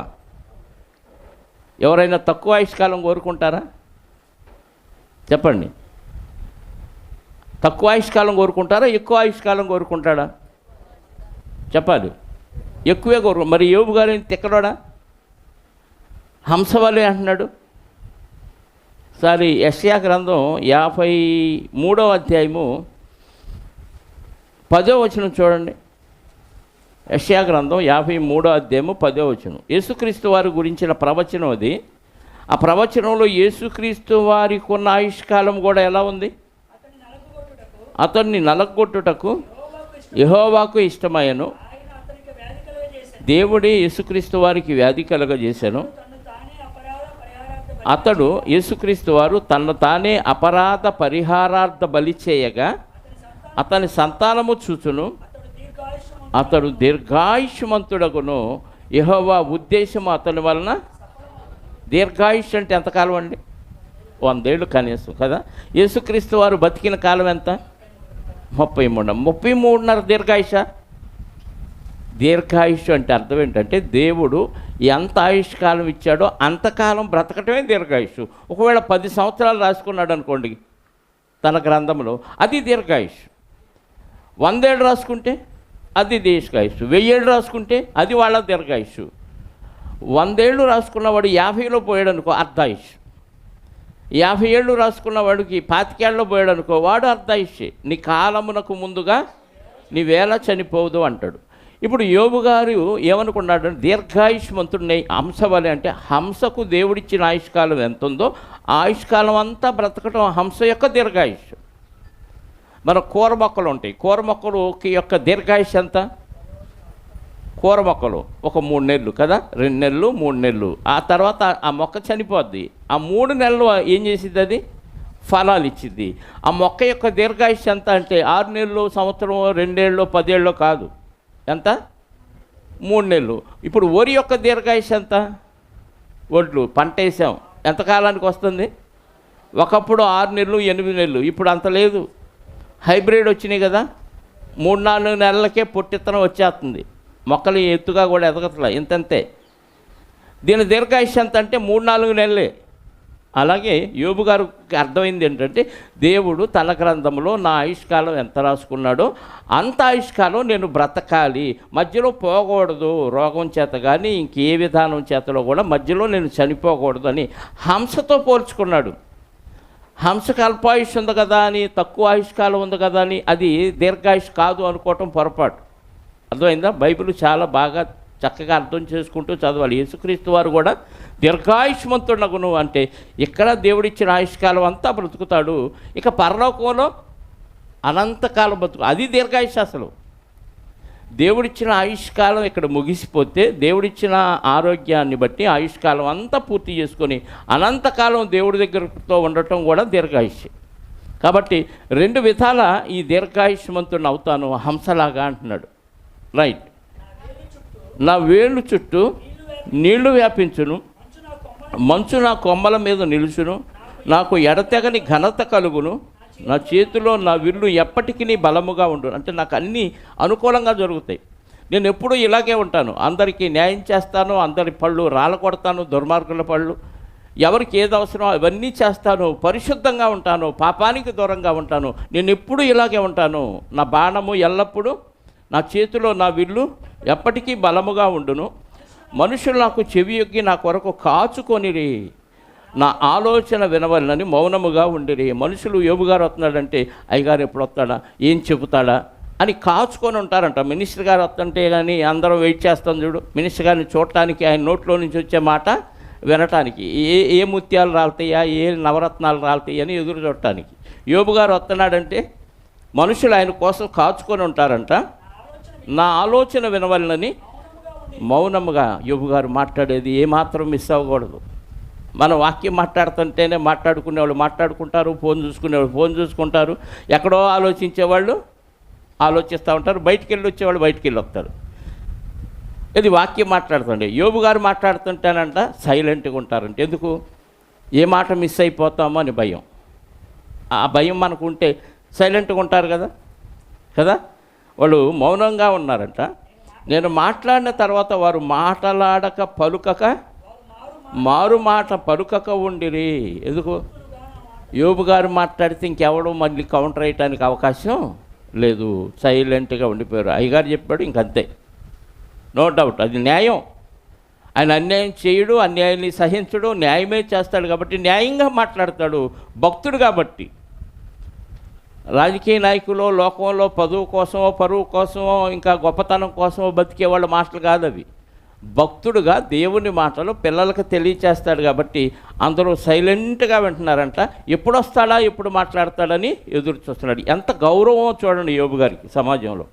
ఎవరైనా తక్కువ ఆయుష్కాలం కోరుకుంటారా? చెప్పండి. తక్కువ ఆయుష్కాలం కోరుకుంటారా, ఎక్కువ ఆయుష్కాలం కోరుకుంటాడా? చెప్పాలి. ఎక్కువే కోరుకు. మరి యోబు గారు తిక్కడోడా? హంస వలె అంటున్నాడు. సారి యెషయా గ్రంథం 53వ అధ్యాయము 10వ వచనం చూడండి. యెషయా గ్రంథం 53వ అధ్యాయము 10వ వచనం. యేసుక్రీస్తు వారి గురించిన ప్రవచనం అది. ఆ ప్రవచనంలో యేసుక్రీస్తు వారికి ఉన్న ఆయుష్కాలం కూడా ఎలా ఉంది? అతన్ని నలగొట్టుటకు యెహోవాకు ఇష్టమయ్యను. దేవుడే యేసుక్రీస్తు వారికి వ్యాధి కలగజేశాను. అతడు యేసుక్రీస్తు వారు తను తానే అపరాధ పరిహారార్థ బలి చేయగా అతని సంతానము చూచును. అతడు దీర్ఘాయుష్మంతుడగును. యెహోవా ఉద్దేశము అతని వలన. దీర్ఘాయుష్ అంటే ఎంతకాలం అండి? 100 ఏళ్ళు కనీసం కదా. యేసుక్రీస్తు వారు బతికిన కాలం ఎంత? 33.5 దీర్ఘాయుష. దీర్ఘాయుష్ అంటే అర్థం ఏంటంటే దేవుడు ఎంత ఆయుష్కాలం ఇచ్చాడో అంతకాలం బ్రతకటమే దీర్ఘాయుష్. ఒకవేళ 10 సంవత్సరాలు రాసుకున్నాడు అనుకోండి తన గ్రంథంలో, అది దీర్ఘాయుష్. 100 ఏళ్ళు రాసుకుంటే అది దీర్ఘాయుష్. 1000 ఏళ్ళు రాసుకుంటే అది వాళ్ళ దీర్ఘాయుష్. 100 ఏళ్ళు రాసుకున్నవాడు 50లో పోయాడు అనుకో, అర్ధాయుష్. 50 ఏళ్ళు రాసుకున్నవాడికి 25 ఏళ్ళలో పోయాడు అనుకో, వాడు అర్ధాయుషే. నీ కాలమునకు ముందుగా నీ వేళ చనిపోదు అంటాడు. ఇప్పుడు యోబు గారు ఏమనుకున్నాడు? దీర్ఘాయుష్మంతుడిని హంస వలె. అంటే హంసకు దేవుడిచ్చిన ఆయుష్కాలం ఎంత ఉందో ఆ ఆయుష్కాలం అంతా బ్రతకటం హంస యొక్క దీర్ఘాయుష్. మన కూర మొక్కలు ఉంటాయి. కూర మొక్కలకి యొక్క దీర్ఘాయుష్ ఎంత? కూర మొక్కలు ఒక 3 నెలలు కదా, 2 నెలలు 3 నెలలు. ఆ తర్వాత ఆ మొక్క చనిపోద్ది. ఆ 3 నెలలు ఏం చేసిద్ది? అది ఫలాలు ఇచ్చిద్ది. ఆ మొక్క యొక్క దీర్ఘాయుష్ ఎంత అంటే 6 నెలలు, సంవత్సరం, 2 ఏళ్ళు, 10 ఏళ్ళు కాదు. ఎంత? 3 నెలలు. ఇప్పుడు వరి యొక్క దీర్ఘాయుష్ ఎంత? ఒడ్లు పంట వేసాం, ఎంతకాలానికి వస్తుంది? ఒకప్పుడు 6 నెలలు, 8 నెలలు. ఇప్పుడు అంత లేదు. హైబ్రిడ్ వచ్చినాయి కదా, 3-4 నెలలకే పొట్టిత్తనం వచ్చేస్తుంది. మొక్కలు ఎత్తుగా కూడా ఎదగట్లే, ఇంతంతే. దీని దీర్ఘాయుష్ ఎంత అంటే 3-4 నెలలే. అలాగే యోబు గారికి అర్థమైంది ఏంటంటే దేవుడు తన గ్రంథంలో నా ఆయుష్కాలం ఎంత రాసుకున్నాడో అంత ఆయుష్కాలం నేను బ్రతకాలి, మధ్యలో పోకూడదు. రోగం చేత కానీ ఇంకే విధానం చేతలో కూడా మధ్యలో నేను చనిపోకూడదు అని హంసతో పోల్చుకున్నాడు. హంసకు అల్పాయుష్ ఉంది కదా అని, తక్కువ ఆయుష్కాలం ఉంది కదా అని అది దీర్ఘాయుష్ కాదు అనుకోవటం పొరపాటు. అర్థమైందా? బైబిల్ చాలా బాగా చక్కగా అర్థం చేసుకుంటూ చదవాలి. యేసుక్రీస్తు వారు కూడా దీర్ఘాయుష్మంతుడగును అంటే ఇక్కడ దేవుడిచ్చిన ఆయుష్కాలం అంతా బ్రతుకుతాడు. ఇక పరలోకంలో అనంతకాలం బ్రతుకు, అది దీర్ఘాయుష్. అసలు దేవుడిచ్చిన ఆయుష్కాలం ఇక్కడ ముగిసిపోతే దేవుడిచ్చిన ఆరోగ్యాన్ని బట్టి ఆయుష్కాలం అంతా పూర్తి చేసుకొని అనంతకాలం దేవుడి దగ్గరతో ఉండటం కూడా దీర్ఘాయుష్. కాబట్టి 2 విధాల ఈ దీర్ఘాయుష్మంతుడిని అవుతాను హంసలాగా అంటున్నాడు. రైట్. నా వేళ్ళు చుట్టూ నీళ్లు వ్యాపించును, మంచు నా కొమ్మల మీద నిలుచును, నాకు ఎడతెగని ఘనత కలుగును, నా చేతిలో నా విల్లు ఎప్పటికీ బలముగా ఉండు. అంటే నాకు అన్నీ అనుకూలంగా జరుగుతాయి. నేను ఎప్పుడూ ఇలాగే ఉంటాను. అందరికీ న్యాయం చేస్తాను, అందరి పళ్ళు రాళ్ళ కొడతాను, దుర్మార్గుల పళ్ళు. ఎవరికి ఏది అవసరమో అవన్నీ చేస్తాను, పరిశుద్ధంగా ఉంటాను, పాపానికి దూరంగా ఉంటాను. నేను ఎప్పుడూ ఇలాగే ఉంటాను. నా బాణము ఎల్లప్పుడూ, నా చేతిలో నా విల్లు ఎప్పటికీ బలముగా ఉండును. మనుషులు నాకు చెవియొగ్గి నా కొరకు కాచుకొనిరి, నా ఆలోచన వినవలనని మౌనముగా ఉండిరి. మనుషులు యోబు గారు వస్తున్నాడంటే అయ్యగారు ఎప్పుడు వస్తాడా, ఏం చెబుతాడా అని కాచుకొని ఉంటారంట. మినిస్టర్ గారు వస్తుంటే కానీ అందరం వెయిట్ చేస్తాం చూడు, మినిస్టర్ గారిని చూడటానికి, ఆయన నోట్లో నుంచి వచ్చే మాట వినటానికి, ఏ ముత్యాలు రాలుతాయా, ఏ నవరత్నాలు రాలుతాయి అని ఎదురు చూడటానికి. యోబు గారు వస్తున్నాడంటే మనుషులు ఆయన కోసం కాచుకొని ఉంటారంట. నా ఆలోచన వినవలనని మౌనముగా. యోబు గారు మాట్లాడేది ఏమాత్రం మిస్ అవ్వకూడదు. మనం వాక్యం మాట్లాడుతుంటేనే మాట్లాడుకునేవాళ్ళు మాట్లాడుకుంటారు, ఫోన్ చూసుకునేవాళ్ళు ఫోన్ చూసుకుంటారు, ఎక్కడో ఆలోచించేవాళ్ళు ఆలోచిస్తూ ఉంటారు, బయటికి వెళ్ళి వచ్చేవాళ్ళు బయటికి వెళ్ళి వస్తారు. ఇది వాక్యం మాట్లాడుతుండే. యోబు గారు మాట్లాడుతుంటేనంట సైలెంట్గా ఉంటారంట. ఎందుకు? ఏ మాట మిస్ అయిపోతామో అని భయం. ఆ భయం మనకు ఉంటే సైలెంట్గా ఉంటారు కదా. వాళ్ళు మౌనంగా ఉన్నారంట. నేను మాట్లాడిన తర్వాత వారు మాటలాడక పలుకక మారు మాట పలుకక ఉండిరి. ఎందుకు? యోబు గారు మాట్లాడితే ఇంకెవడో మళ్ళీ కౌంటర్ వేయటానికి అవకాశం లేదు, సైలెంట్గా ఉండిపోయారు. అయ్యగారు చెప్పాడు, ఇంకంతే, నో డౌట్, అది న్యాయం. ఆయన అన్యాయం చేయడు, అన్యాయాన్ని సహించడు, న్యాయమే చేస్తాడు కాబట్టి న్యాయంగా మాట్లాడతాడు. భక్తుడు కాబట్టి. రాజకీయ నాయకులు లోకంలో పదవి కోసమో పరువు కోసమో ఇంకా గొప్పతనం కోసమో బతికే వాళ్ళ మాటలు కాదు అవి. భక్తుడుగా దేవుని మాటలు పిల్లలకు తెలియచేస్తాడు కాబట్టి అందరూ సైలెంట్గా వింటున్నారంట. ఎప్పుడు వస్తాడా, ఎప్పుడు మాట్లాడతాడని ఎదురు చూస్తున్నాడు. ఎంత గౌరవం చూడండి యోబు గారికి సమాజంలో.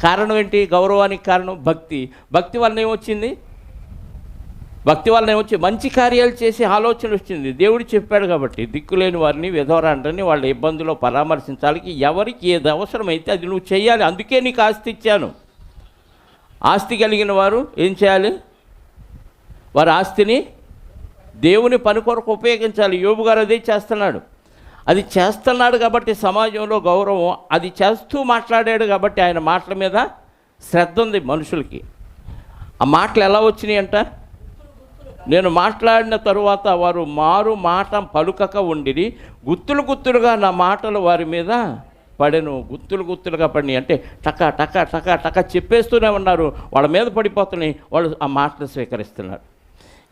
కారణం ఏంటి? గౌరవానికి కారణం భక్తి. భక్తి వలన ఏమొచ్చింది? భక్తి వలన ఏమొచ్చి మంచి కార్యాలు చేసే ఆలోచన వచ్చింది. దేవుడు చెప్పాడు కాబట్టి దిక్కులేని వారిని, విధవరాండ్రని వాళ్ళ ఇబ్బందుల్లో పరామర్శించాలి. ఎవరికి ఏది అవసరమైతే అది నువ్వు చేయాలి. అందుకే నీకు ఆస్తి ఇచ్చాను. ఆస్తి కలిగిన వారు ఏం చేయాలి? వారి ఆస్తిని దేవుని పని కొరకు ఉపయోగించాలి. యోబు గారు అదే చేస్తున్నాడు. అది చేస్తున్నాడు కాబట్టి సమాజంలో గౌరవం. అది చేస్తూ మాట్లాడాడు కాబట్టి ఆయన మాటల మీద శ్రద్ధ ఉంది మనుషులకి. ఆ మాటలు ఎలా వచ్చినాయి అంట? నేను మాట్లాడిన తరువాత వారు మారు మాట పలుకక ఉండిరి, గుత్తులు గుత్తులుగా నా మాటలు వారి మీద పడెను. గుత్తులు గుత్తులుగా పడినాయి అంటే టక టక టక టక చెప్పేస్తూనే ఉన్నారు. వాళ్ళ మీద పడిపోతున్నాయి. వాళ్ళు ఆ మాటలు స్వీకరిస్తున్నారు.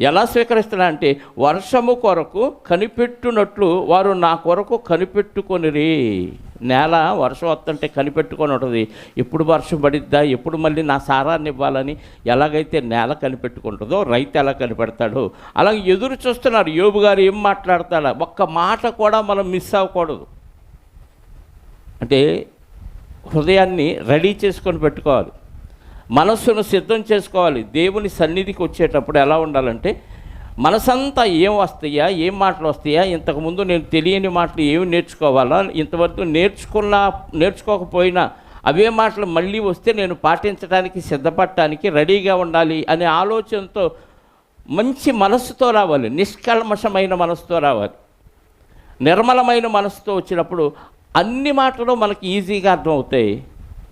ఎలా స్వీకరిస్తున్నా అంటే వర్షము కొరకు కనిపెట్టునట్లు వారు నా కొరకు కనిపెట్టుకొనిరి. నేల వర్షం వస్తుంటే కనిపెట్టుకొని ఉంటుంది. ఎప్పుడు వర్షం పడిద్దా, ఎప్పుడు మళ్ళీ నా సారాన్ని ఇవ్వాలని ఎలాగైతే నేల కనిపెట్టుకుంటుందో రైతు ఎలా కనిపెడతాడో అలాగే ఎదురు చూస్తున్నారు. యోబు గారు ఏం మాట్లాడతాడా, ఒక్క మాట కూడా మనం మిస్ అవ్వకూడదు. అంటే హృదయాన్ని రెడీ చేసుకొని పెట్టుకోవాలి, మనస్సును సిద్ధం చేసుకోవాలి. దేవుని సన్నిధికి వచ్చేటప్పుడు ఎలా ఉండాలంటే మనసంతా ఏం వస్తాయా, ఏం మాటలు వస్తాయా, ఇంతకుముందు నేను తెలియని మాటలు ఏమి నేర్చుకోవాలా, ఇంతవరకు నేర్చుకోకపోయినా అవే మాటలు మళ్ళీ వస్తే నేను పాటించడానికి సిద్ధపడటానికి రెడీగా ఉండాలి అనే ఆలోచనతో మంచి మనస్సుతో రావాలి. నిష్కల్మషమైన మనసుతో రావాలి. నిర్మలమైన మనసుతో వచ్చినప్పుడు అన్ని మాటలు మనకి ఈజీగా అర్థమవుతాయి.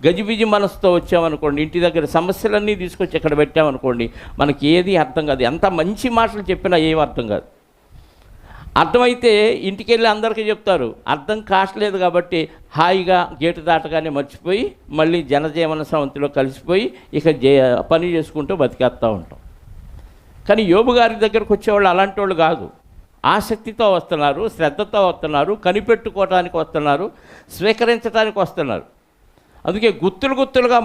గజిబిజి మనసుతో వచ్చామనుకోండి, ఇంటి దగ్గర సమస్యలన్నీ తీసుకొచ్చి ఇక్కడ పెట్టామనుకోండి, మనకి ఏది అర్థం కాదు. ఎంత మంచి మాటలు చెప్పినా ఏం అర్థం కాదు. అర్థమైతే ఇంటికి వెళ్ళి అందరికీ చెప్తారు. అర్థం కావట్లేదు కాబట్టి హాయిగా గేటు దాటగానే మర్చిపోయి మళ్ళీ జనజీవన స్రవంతిలో కలిసిపోయి ఇక పని చేసుకుంటూ బతికేస్తూ ఉంటాం. కానీ యోబు గారి దగ్గరకు వచ్చేవాళ్ళు అలాంటి వాళ్ళు కాదు. ఆసక్తితో వస్తున్నారు, శ్రద్ధతో వస్తున్నారు, కనిపెట్టుకోవడానికి వస్తున్నారు, స్వీకరించడానికి వస్తున్నారు. అందుకే గుత్తులు గుత్తులుగా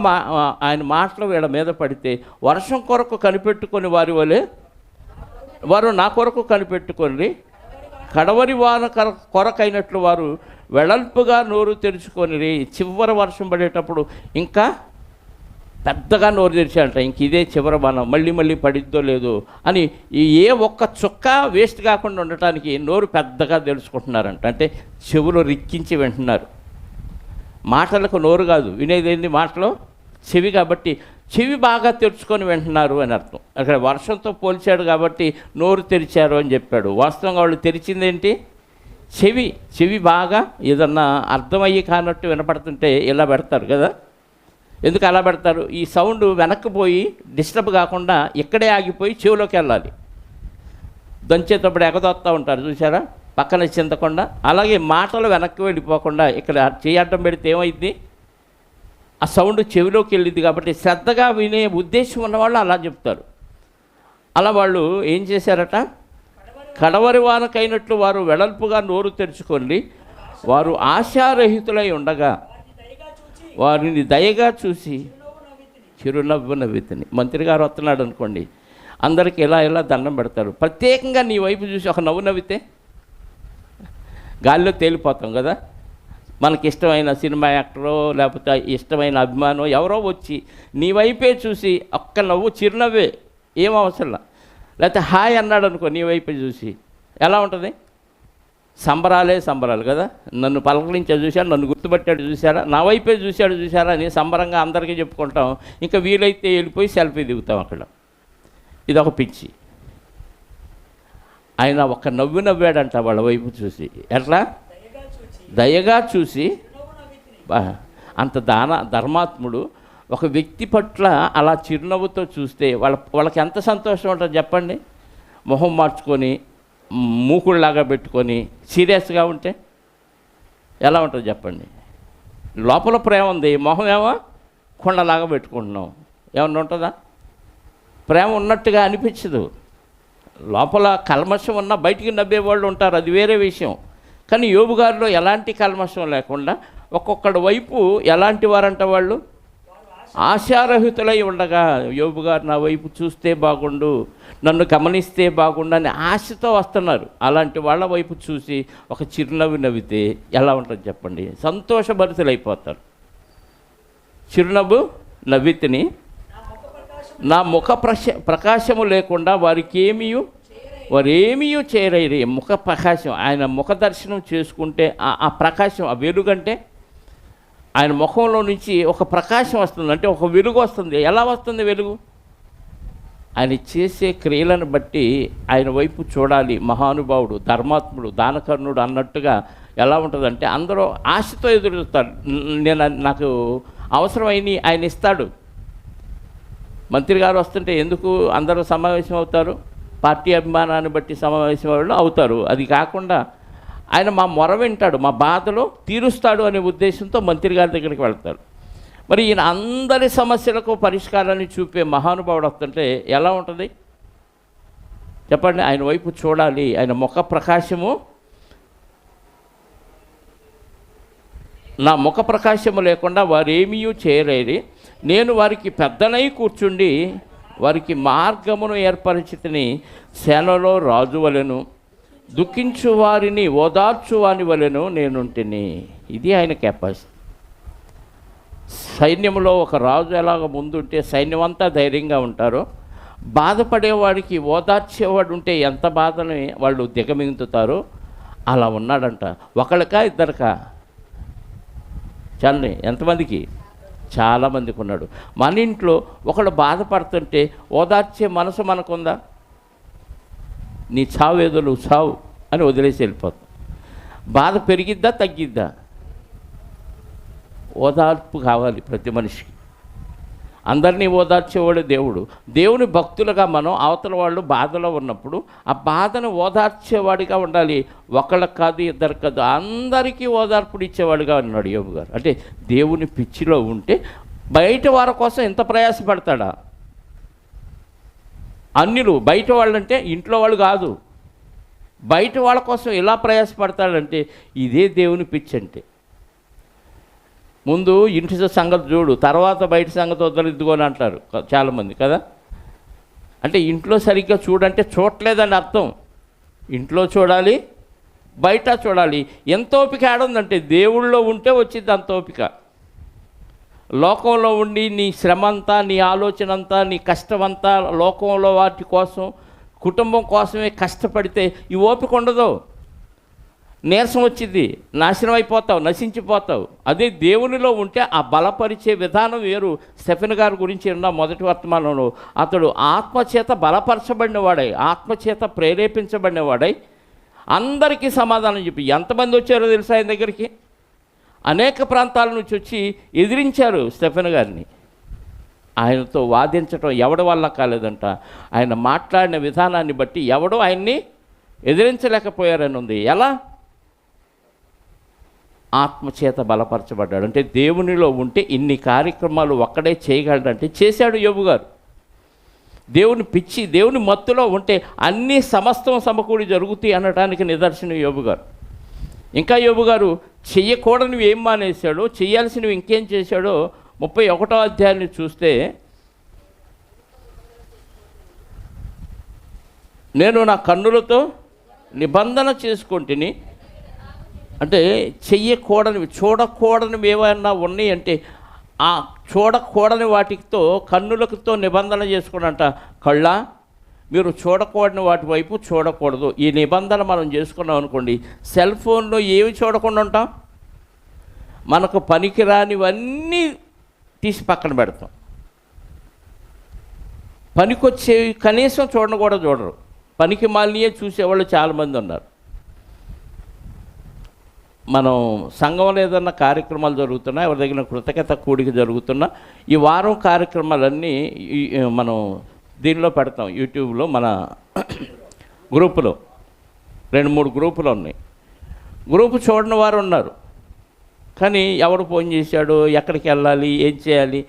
ఆయన మాటలు వీళ్ళ మీద పడితే వర్షం కొరకు కనిపెట్టుకొని వారి వలె వారు నా కొరకు కనిపెట్టుకొని కడవరి వాన కొరకైనట్లు వారు వెడల్పుగా నోరు తెరుచుకొని. చివరి వర్షం పడేటప్పుడు ఇంకా పెద్దగా నోరు తెరిచారంట. ఇంక ఇదే చివరి వాన, మళ్ళీ మళ్ళీ పడిద్దో లేదో అని ఏ ఒక్క చుక్క వేస్ట్ కాకుండా ఉండటానికి నోరు పెద్దగా తెలుసుకుంటున్నారంట. అంటే చెవులు రిక్కించి వింటున్నారు. మాటలకు నోరు కాదు, వినేది ఏంది మాటలో చెవి. కాబట్టి చెవి బాగా తెరుచుకొని వింటున్నారు అని అర్థం. అక్కడ వర్షంతో పోల్చాడు కాబట్టి నోరు తెరిచారు అని చెప్పాడు. వాస్తవంగా వాళ్ళు తెరిచిందేంటి? చెవి. చెవి బాగా ఏదన్నా అర్థమయ్యి కానట్టు వినపడుతుంటే ఇలా పెడతారు కదా. ఎందుకు అలా పెడతారు? ఈ సౌండ్ వెనక్కి పోయి డిస్టర్బ్ కాకుండా ఇక్కడే ఆగిపోయి చెవిలోకి వెళ్ళాలి. దంచేటప్పుడు ఎగదొస్తూ ఉంటారు చూసారా, పక్కన చింతకుండా. అలాగే మాటలు వెనక్కి వెళ్ళిపోకుండా ఇక్కడ చేయడం పెడితే ఏమైంది? ఆ సౌండ్ చెవిలోకి వెళ్ళింది. కాబట్టి శ్రద్ధగా వినే ఉద్దేశం ఉన్నవాళ్ళు అలా చెప్తారు. అలా వాళ్ళు ఏం చేశారట? కడవరి వానకైనట్లు వారు వెడల్పుగా నోరు తెరుచుకొని వారు ఆశారహితులై ఉండగా వారిని దయగా చూసి చిరునవ్వు నవ్వితిని. మంత్రి గారు వస్తున్నాడు అనుకోండి, అందరికీ ఇలా దండం పెడతారు. ప్రత్యేకంగా నీ వైపు చూసి ఒక నవ్వు నవ్వితే గాలిలో తేలిపోతాం కదా. మనకి ఇష్టమైన సినిమా యాక్టరో లేకపోతే ఇష్టమైన అభిమానో ఎవరో వచ్చి నీ వైపే చూసి ఒక్క నవ్వు, చిరునవ్వే, ఏం అవసరంలా. లేకపోతే హాయ్ అన్నాడు అనుకో నీ వైపే చూసి, ఎలా ఉంటుంది? సంబరాలు కదా. నన్ను పలకరించాడు చూశాడు, నన్ను గుర్తుపట్టాడు చూశారా, నా వైపే చూశారా అని సంబరంగా అందరికీ చెప్పుకుంటాం. ఇంకా వీలైతే వెళ్ళిపోయి సెల్ఫీ దిగుతాం అక్కడ. ఇదొక పిచ్చి. ఆయన ఒక నవ్వు నవ్వాడంట వాళ్ళ వైపు చూసి. ఎట్లా? దయగా చూసి. అంత ధర్మాత్ముడు ఒక వ్యక్తి పట్ల అలా చిరునవ్వుతో చూస్తే వాళ్ళకి ఎంత సంతోషం ఉంటుంది చెప్పండి. మొహం మార్చుకొని మూకుడులాగా పెట్టుకొని సీరియస్గా ఉంటే ఎలా ఉంటుంది చెప్పండి. లోపల ప్రేమ ఉంది, మొహం ఏమో కొండలాగా పెట్టుకుంటున్నాం, ఏమన్నా ఉంటుందా? ప్రేమ ఉన్నట్టుగా అనిపించదు. లోపల కల్మషం ఉన్నా బయటికి నవ్వేవాళ్ళు ఉంటారు, అది వేరే విషయం. కానీ యోబు గారిలో ఎలాంటి కల్మషం లేకుండా ఒక్కొక్కడి వైపు ఎలాంటి వారంట వాళ్ళు ఆశారహితులై ఉండగా, యోబు గారు నా వైపు చూస్తే బాగుండు, నన్ను గమనిస్తే బాగుండు అని ఆశతో వస్తున్నారు. అలాంటి వాళ్ళ వైపు చూసి ఒక చిరునవ్వు నవ్వితే ఎలా ఉంటుంది చెప్పండి, సంతోషభరితులైపోతారు. చిరునవ్వు నవ్వితిని నా ముఖ ప్రకాశము లేకుండా వారేమీ చేయలేరు. ముఖ ప్రకాశం, ఆయన ముఖ దర్శనం చేసుకుంటే ఆ ప్రకాశం, ఆ వెలుగంటే ఆయన ముఖంలో నుంచి ఒక ప్రకాశం వస్తుంది, అంటే ఒక వెలుగు వస్తుంది. ఎలా వస్తుంది వెలుగు? ఆయన చేసే క్రియలను బట్టి ఆయన వైపు చూడాలి. మహానుభావుడు, ధర్మాత్ముడు, దానకర్ణుడు అన్నట్టుగా ఎలా ఉంటుందంటే అందరూ ఆశతో ఎదురుస్తారు. నాకు అవసరమైనవి ఆయన ఇస్తాడు. మంత్రి గారు వస్తుంటే ఎందుకు అందరూ సమావేశం అవుతారు? పార్టీ అభిమానాన్ని బట్టి సమావేశం అవుతారు. అది కాకుండా ఆయన మా మొర వింటాడు, మా బాధలో తీరుస్తాడు అనే ఉద్దేశంతో మంత్రి గారి దగ్గరికి వెళ్తారు. మరి ఈయన అందరి సమస్యలకు పరిష్కారాన్ని చూపే మహానుభావుడు వస్తుంటే ఎలా ఉంటుంది చెప్పండి. ఆయన వైపు చూడాలి. ఆయన ముఖ ప్రకాశము, నా ముఖ ప్రకాశము లేకుండా వారేమీ చేయలేరు. నేను వారికి పెద్దనై కూర్చుండి వారికి మార్గమును ఏర్పరిచితిని. సేనలో రాజు వలెను, దుఃఖించు వారిని ఓదార్చువాని వలెను నేనుంటిని. ఇది ఆయన కెపాసిటీ. సైన్యంలో ఒక రాజు ఎలాగ ముందుంటే సైన్యం అంతా ధైర్యంగా ఉంటారో, బాధపడేవాడికి ఓదార్చేవాడు ఉంటే ఎంత బాధని వాళ్ళు దిగమింగుతారో అలా ఉన్నాడంట. ఒకళ్ళకా ఇద్దరికా? చల్లని ఎంతమందికి? చాలామందికి ఉన్నాడు. మన ఇంట్లో ఒకళ్ళు బాధపడుతుంటే ఓదార్చే మనసు మనకుందా? నీ చావు ఏదో నువ్వు చావు అని వదిలేసి వెళ్ళిపోతాం. బాధ పెరిగిద్దా తగ్గిద్దా? ఓదార్పు కావాలి ప్రతి మనిషికి. అందరినీ ఓదార్చేవాడు దేవుడు. దేవుని భక్తులుగా మనం అవతల వాళ్ళు బాధలో ఉన్నప్పుడు ఆ బాధను ఓదార్చేవాడిగా ఉండాలి. ఒకళ్ళకి కాదు, ఇద్దరికి కాదు, అందరికీ ఓదార్పుడు ఇచ్చేవాడిగా ఉన్నాడు యోబు గారు. అంటే దేవుని పిచ్చిలో ఉంటే బయట వారి కోసం ఎంత ప్రయాసపడతాడా? అన్యులు, బయట వాళ్ళంటే ఇంట్లో వాళ్ళు కాదు, బయట వాళ్ళ కోసం ఎలా ప్రయాసపడతాడంటే ఇదే దేవుని పిచ్చి. అంటే ముందు ఇంటి సంగతి చూడు, తర్వాత బయట సంగతి వదలిద్దుకొని అంటారు చాలామంది కదా. అంటే ఇంట్లో సరిగ్గా చూడంటే చూడలేదని అర్థం. ఇంట్లో చూడాలి, బయట చూడాలి. ఎంత ఓపిక ఆడుందంటే దేవుళ్ళో ఉంటే వచ్చింది అంత ఓపిక. లోకంలో ఉండి నీ శ్రమ అంతా, నీ ఆలోచన అంతా, నీ కష్టమంతా లోకంలో వాటి కోసం, కుటుంబం కోసమే కష్టపడితే ఈ ఓపిక ఉండదు. నీరసం వచ్చింది, నాశనం అయిపోతావు, నశించిపోతావు. అదే దేవునిలో ఉంటే ఆ బలపరిచే విధానం వేరు. స్టెఫెన్ గారి గురించి ఉన్న మొదటి వర్తమానంలో అతడు ఆత్మచేత బలపరచబడినవాడై, ఆత్మచేత ప్రేరేపించబడినవాడై అందరికీ సమాధానం చెప్పి, ఎంతమంది వచ్చారో తెలుసా ఆయన దగ్గరికి? అనేక ప్రాంతాల నుంచి వచ్చి ఎదిరించారు స్టెఫెన్ గారిని. ఆయనతో వాదించడం ఎవడి వల్ల కాలేదంట. ఆయన మాట్లాడిన విధానాన్ని బట్టి ఎవడో ఆయన్ని ఎదిరించలేకపోయారని ఉంది. ఎలా? ఆత్మచేత బలపరచబడ్డాడు. అంటే దేవునిలో ఉంటే ఇన్ని కార్యక్రమాలు ఒక్కడే చేయగలడంటే చేశాడు యోబు గారు. దేవుని పిచ్చి, దేవుని మత్తులో ఉంటే అన్నీ సమస్తం సమకూడి జరుగుతాయి అనడానికి నిదర్శనం యోబు గారు. ఇంకా యోబు గారు చెయ్యకూడనివి ఏం మానేశాడో, చేయాల్సినవి ఇంకేం చేశాడో 31వ అధ్యాయాన్ని చూస్తే, నేను నా కన్నులతో నిబంధన చేసుకుంటుని. అంటే చెయ్యకూడనివి, చూడకూడనివి ఏమైనా ఉన్నాయి అంటే ఆ చూడకూడని వాటితో కన్నులతో నిబంధన చేసుకున్నంట. కళ్ళ, మీరు చూడకూడని వాటి వైపు చూడకూడదు. ఈ నిబంధన మనం చేసుకున్నాం అనుకోండి, సెల్ ఫోన్లో ఏమి చూడకుండా ఉంటాం? మనకు పనికిరానివన్నీ తీసి పక్కన పెడతాం. పనికొచ్చేవి కనీసం చూడరు. పనికి మాలినయే చూసేవాళ్ళు చాలామంది ఉన్నారు. మనం సంఘంలో ఏదన్నా కార్యక్రమాలు జరుగుతున్నా, ఎవరి దగ్గర కృతజ్ఞత కూడిక జరుగుతున్నా, ఈ వారం కార్యక్రమాలన్నీ మనం దీనిలో పెడతాం. యూట్యూబ్లో మన గ్రూపులో 2-3 గ్రూపులు ఉన్నాయి. గ్రూపు చూడని వారు ఉన్నారు, కానీ ఎవడు ఫోన్ చేశాడు, ఎక్కడికి వెళ్ళాలి, ఏం చేయాలి,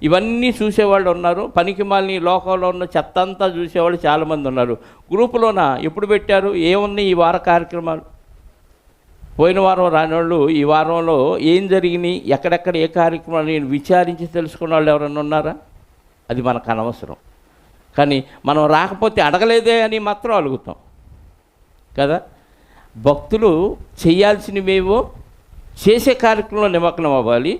ఇవన్నీ చూసేవాళ్ళు ఉన్నారు. పనికి మాలిన లోకంలో ఉన్న చెత్త అంతా చూసేవాళ్ళు చాలామంది ఉన్నారు. గ్రూపులోన ఎప్పుడు పెట్టారు, ఏమున్నాయి ఈ వార కార్యక్రమాలు, పోయిన వారం రానివాళ్ళు ఈ వారంలో ఏం జరిగినాయి, ఎక్కడెక్కడ ఏ కార్యక్రమాలు నేను విచారించి తెలుసుకున్న వాళ్ళు ఎవరైనా ఉన్నారా? అది మనకు అనవసరం. కానీ మనం రాకపోతే అడగలేదే అని మాత్రం అడుగుతాం కదా. భక్తులు చేయాల్సినవేవో చేసే కార్యక్రమంలో నిమగ్నం అవ్వాలి,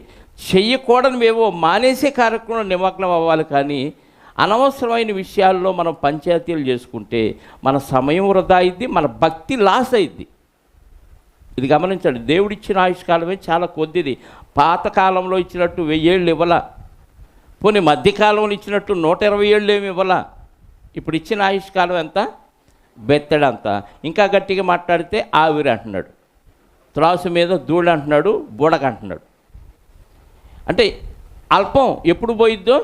చెయ్యకూడనివేవో మానేసే కార్యక్రమంలో నిమగ్నం అవ్వాలి. కానీ అనవసరమైన విషయాల్లో మనం పంచాయతీలు చేసుకుంటే మన సమయం వృధా అయింది, మన భక్తి లాస్ అయింది. ఇది గమనించండి. దేవుడిచ్చిన ఆయుష్కాలమే చాలా కొద్దిది. పాతకాలంలో ఇచ్చినట్టు 1000 ఏళ్ళు ఇవ్వాల, పోనీ మధ్యకాలంలో ఇచ్చినట్టు 120 ఏళ్ళు ఏమి ఇవ్వాల. ఇప్పుడు ఇచ్చిన ఆయుష్కాలం ఎంత? బెత్తడంత. ఇంకా గట్టిగా మాట్లాడితే ఆవిరి అంటున్నాడు, త్రాసు మీద ధూళి అంటున్నాడు, బుడగ అంటున్నాడు. అంటే అల్పం ఎప్పుడు పోయిద్దో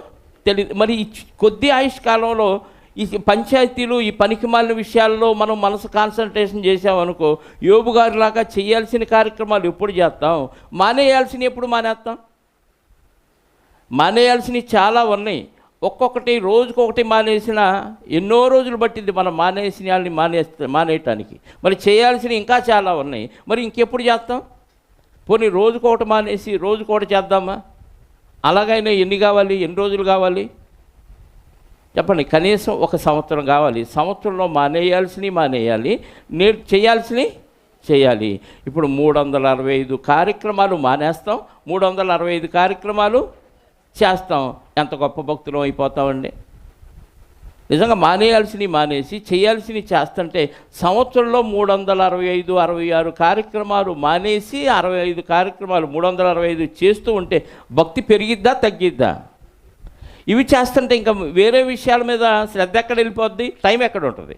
తెలియదు. మరి ఈ కొద్ది ఆయుష్కాలంలో ఈ పంచాయతీలు, ఈ పనికిమాలిన విషయాల్లో మనం మనసు కాన్సన్ట్రేషన్ చేసామనుకో, యోబు గారిలాగా చేయాల్సిన కార్యక్రమాలు ఎప్పుడు చేస్తాం, మానేయాల్సినవి ఎప్పుడు మానేస్తాం? మానేయాల్సినవి చాలా ఉన్నాయి. ఒక్కొక్కటి రోజుకొకటి మానేసిన ఎన్నో రోజులు పట్టింది మనం మానేసిన వాళ్ళని మానేయటానికి. మరి చేయాల్సినవి ఇంకా చాలా ఉన్నాయి. మరి ఇంకెప్పుడు చేస్తాం? పోనీ రోజుకొకటి మానేసి రోజుకొకటి చేద్దామా? అలాగైనా ఎన్ని కావాలి, ఎన్ని రోజులు కావాలి చెప్పండి? కనీసం 1 సంవత్సరం కావాలి. సంవత్సరంలో మానేయాల్సినవి మానేయాలి, చేయాల్సినవి చేయాలి. ఇప్పుడు 365 కార్యక్రమాలు మానేస్తాం, 365 కార్యక్రమాలు చేస్తాం. ఎంత గొప్ప భక్తులు అయిపోతామండి. నిజంగా మానేయాల్సినవి మానేసి చేయాల్సినవి చేస్తుంటే సంవత్సరంలో 365, 66 కార్యక్రమాలు మానేసి 65 కార్యక్రమాలు 365 చేస్తూ ఉంటే భక్తి పెరిగిద్దా తగ్గిద్దా? ఇవి చేస్తుంటే ఇంకా వేరే విషయాల మీద శ్రద్ధ ఎక్కడ వెళ్ళిపోద్ది, టైం ఎక్కడ ఉంటుంది?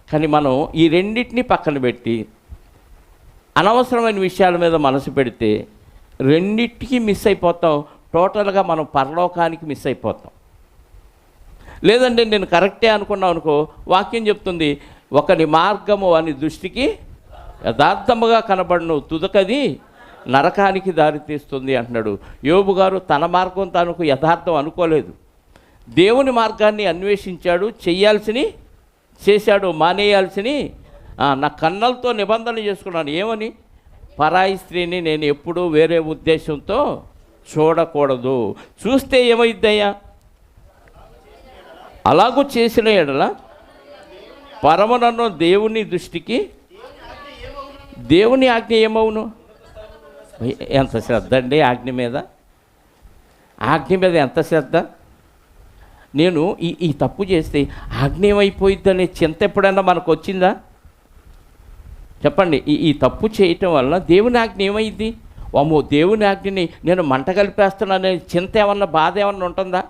కానీ మనం ఈ రెండింటినీ పక్కన పెట్టి అనవసరమైన విషయాల మీద మనసు పెడితే రెండింటికి మిస్ అయిపోతాం. టోటల్గా మనం పరలోకానికి మిస్ అయిపోతాం. లేదంటే నేను కరెక్టే అనుకున్నాం అనుకో, వాక్యం చెప్తుంది, ఒకని మార్గము అని దృష్టికి యథార్థముగా కనబడను, తుదకది నరకానికి దారితీస్తుంది అంటున్నాడు. యోబు గారు తన మార్గం తనకు యథార్థం అనుకోలేదు, దేవుని మార్గాన్ని అన్వేషించాడు, చెయ్యాల్సిని చేశాడు, మానేయాల్సిని నా కన్నులతో నిబంధన చేసుకున్నాను. ఏమని? పరాయి స్త్రీని నేను ఎప్పుడూ వేరే ఉద్దేశంతో చూడకూడదు. చూస్తే ఏమైద్దయ్యా? అలాగూ చేసిన ఎడల పరమనన్న దేవుని దృష్టికి దేవుని ఆజ్ఞ ఏమవును? ఎంత శ్రద్ధ అండి ఆజ్ఞ మీద! ఆజ్ఞ మీద ఎంత శ్రద్ధ! నేను ఈ తప్పు చేస్తే ఆజ్ఞ ఏమైపోయిద్దనే చింత ఎప్పుడైనా మనకు వచ్చిందా చెప్పండి? ఈ తప్పు చేయటం వల్ల దేవుని ఆజ్ఞ ఏమైంది? అమ్మో, దేవుని ఆజ్ఞని నేను మంట కలిపేస్తున్నానే చింత ఏమన్నా, బాధ ఏమన్నా ఉంటుందా?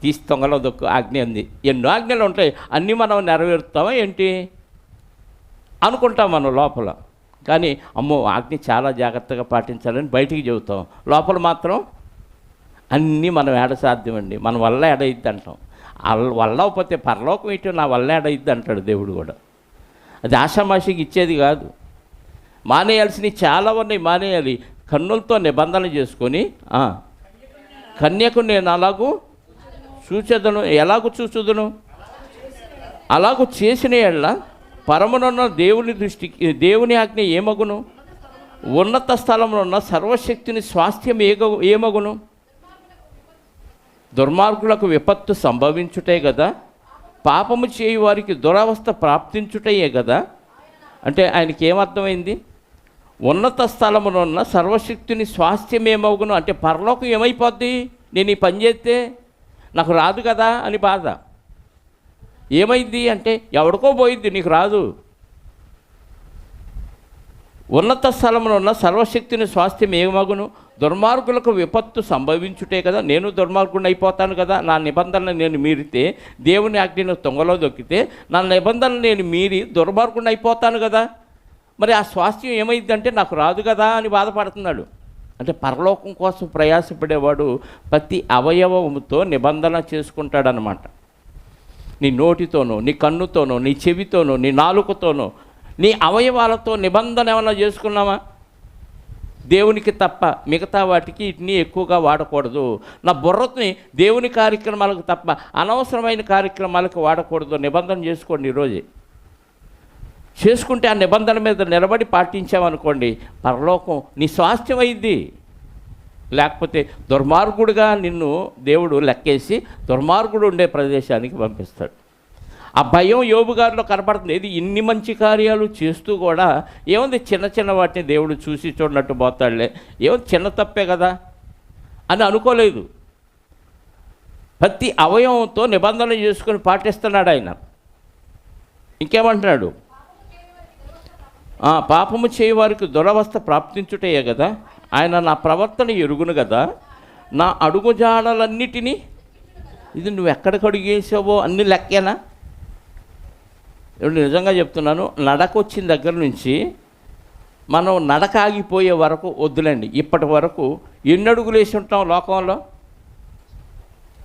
తీసి తొంగలో దొక్కు ఆజ్ఞ ఉంది. ఎన్నో ఆజ్ఞలు ఉంటాయి, అన్నీ మనం నెరవేరుతామా ఏంటి అనుకుంటాం మనం లోపల. కానీ అమ్మో, ఆజ్ఞ చాలా జాగ్రత్తగా పాటించాలని బయటికి చెబుతాం, లోపల మాత్రం అన్నీ మనం ఏడ సాధ్యమండి, మన వల్ల ఏడయిద్ది అంటాం. వల్ల అయిపోతే పరలోకం ఇటు నా వల్ల ఏడయిద్ది అంటాడు దేవుడు కూడా. అది ఆషామాషికి ఇచ్చేది కాదు. మానేయాల్సినవి చాలా ఉన్నాయి, మానేయాలి. కన్నులతో నిబంధన చేసుకొని కన్యకు నేను అలాగూ చూచెదను. ఎలాగూ చూచుదును? అలాగూ చేసిన ఎడల పరమునున్న దేవుని దృష్టికి దేవుని ఆజ్ఞ ఏమగును? ఉన్నత స్థలంలో ఉన్న సర్వశక్తిని స్వాస్థ్యం ఏమగును? దుర్మార్గులకు విపత్తు సంభవించుటే కదా, పాపము చేయు వారికి దురవస్థ ప్రాప్తించుటయే కదా. అంటే ఆయనకి ఏమర్థమైంది? ఉన్నత స్థలములో ఉన్న సర్వశక్తిని స్వాస్థ్యం ఏమవును అంటే పరలోకం ఏమైపోద్ది నేను ఈ పని చేస్తే, నాకు రాదు కదా అని బాధ. ఏమైంది అంటే ఎవడికో పోయిద్ది, నీకు రాదు. ఉన్నత స్థలంలో ఉన్న సర్వశక్తిని స్వాస్థ్యం ఏమగును? దుర్మార్గులకు విపత్తు సంభవించుటే కదా. నేను దుర్మార్గుడిని అయిపోతాను కదా, నా నిబంధనలు నేను మీరితే, దేవుని ఆజ్ఞను తొంగలో దొక్కితే నా నిబంధనలు నేను మీరి దుర్మార్గుడిని అయిపోతాను కదా. మరి ఆ స్వాస్థ్యం ఏమైందంటే నాకు రాదు కదా అని బాధపడుతున్నాడు. అంటే పరలోకం కోసం ప్రయాసపడేవాడు ప్రతి అవయవముతో నిబంధన చేసుకుంటాడనమాట. నీ నోటితోనో, నీ కన్నుతోనో, నీ చెవితోనో, నీ నాలుకతోనో, నీ అవయవాలతో నిబంధన ఏమైనా చేసుకున్నావా? దేవునికి తప్ప మిగతా వాటికి వీటిని ఎక్కువగా వాడకూడదు. నా బుర్రని దేవుని కార్యక్రమాలకు తప్ప అనవసరమైన కార్యక్రమాలకు వాడకూడదు. నిబంధన చేసుకోండి ఈరోజే. చేసుకుంటే ఆ నిబంధన మీద నిలబడి పాటించామనుకోండి, పరలోకం నీ స్వాస్థ్యం అయింది. లేకపోతే దుర్మార్గుడిగా నిన్ను దేవుడు లెక్కేసి దుర్మార్గుడు ఉండే ప్రదేశానికి పంపిస్తాడు. ఆ భయం యోబు గారిలో కనపడుతుంది. ఇది ఇన్ని మంచి కార్యాలు చేస్తూ కూడా ఏముంది, చిన్న చిన్న వాటిని దేవుడు చూసి చూడనట్టు పోతాడులే, ఏముంది చిన్న తప్పే కదా అని అనుకోలేదు. ప్రతి అవయవంతో నిబంధన చేసుకొని పాటిస్తున్నాడు ఆయన. ఇంకేమంటున్నాడు? పాపము చేయవారికి దురవస్థ ప్రాప్తించుటయే కదా, ఆయన నా ప్రవర్తన ఎరుగును కదా, నా అడుగుజాడలన్నిటినీ, ఇది నువ్వు ఎక్కడికి అడుగేసావో అన్ని లెక్కేనా? ఇప్పుడు నిజంగా చెప్తున్నాను, నడక వచ్చిన దగ్గర నుంచి మనం నడక ఆగిపోయే వరకు వద్దులేండి, ఇప్పటి వరకు ఎన్ని అడుగులు వేసి ఉంటాం లోకంలో?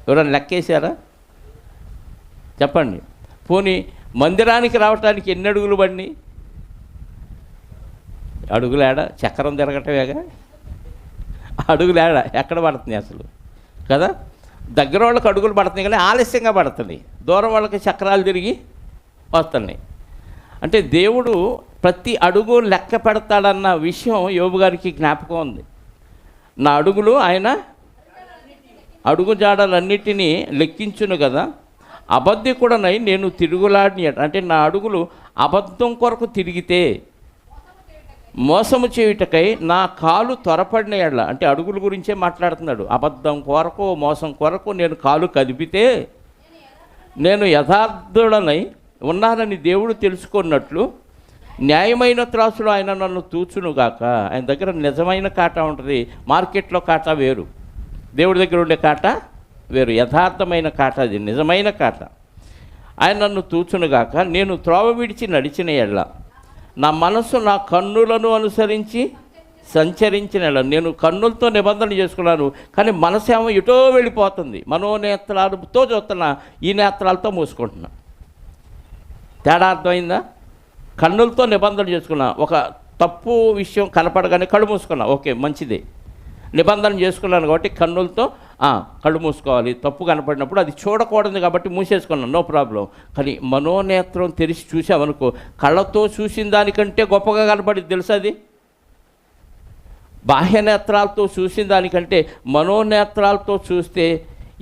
ఎవరైనా లెక్కేశారా? చెప్పండి. పోనీ మందిరానికి రావటానికి ఎన్ని అడుగులు పడినాయి? అడుగులేడ చక్రం తిరగటమేగా, అడుగులేడ ఎక్కడ పడుతుంది అసలు కదా? దగ్గర వాళ్ళకి అడుగులు పడుతున్నాయి కానీ ఆలస్యంగా పడుతుంది, దూరం వాళ్ళకి చక్రాలు తిరిగి వస్తున్నాయి. అంటే దేవుడు ప్రతి అడుగు లెక్క పెడతాడన్న విషయం యోబు గారికి జ్ఞాపకం ఉంది. నా అడుగులు ఆయన అడుగు జాడలన్నిటినీ లెక్కించును కదా, అబద్ధికుడనై నేను తిరుగులాడిని. అంటే నా అడుగులు అబద్ధం కొరకు తిరిగితే, మోసము చేయుటకై నా కాలు త్వరపడిన ఎడల, అంటే అడుగుల గురించే మాట్లాడుతున్నాడు. అబద్ధం కొరకు, మోసం కొరకు నేను కాలు కదిపితే, నేను యథార్థుడనై ఉన్నానని దేవుడు తెలుసుకున్నట్లు న్యాయమైన త్రాసులో ఆయన నన్ను తూచునుగాక. ఆయన దగ్గర నిజమైన కాటా ఉంటుంది, మార్కెట్లో కాటా వేరు, దేవుడి దగ్గర ఉండే కాటా వేరు. యథార్థమైన కాటా, అది నిజమైన కాటా. ఆయన నన్ను తూచునుగాక, నేను త్రోవ విడిచి నడిచిన ఎడల, నా మనసు నా కన్నులను అనుసరించి సంచరించిన ఎడల. నేను కన్నులతో నిబంధన చేసుకున్నాను కానీ మనసేమో ఎటో వెళ్ళిపోతుంది. మనోనేత్రాలతో చూస్తున్నా, ఈ నేత్రాలతో మూసుకుంటున్నా. తేడా అర్థమైందా? కన్నులతో నిబంధన చేసుకున్నా, ఒక తప్పు విషయం కనపడగానే కళ్ళు మూసుకున్నా, ఓకే మంచిదే, నిబంధన చేసుకున్నాను కాబట్టి కన్నులతో కళ్ళు మూసుకోవాలి. తప్పు కనపడినప్పుడు అది చూడకూడదు కాబట్టి మూసేసుకున్నాను, నో ప్రాబ్లం. కానీ మనోనేత్రం తెరిచి చూసామనుకో, కళ్ళతో చూసిన దానికంటే గొప్పగా కనపడింది తెలుసా? అది బాహ్య నేత్రాలతో చూసిన దానికంటే మనోనేత్రాలతో చూస్తే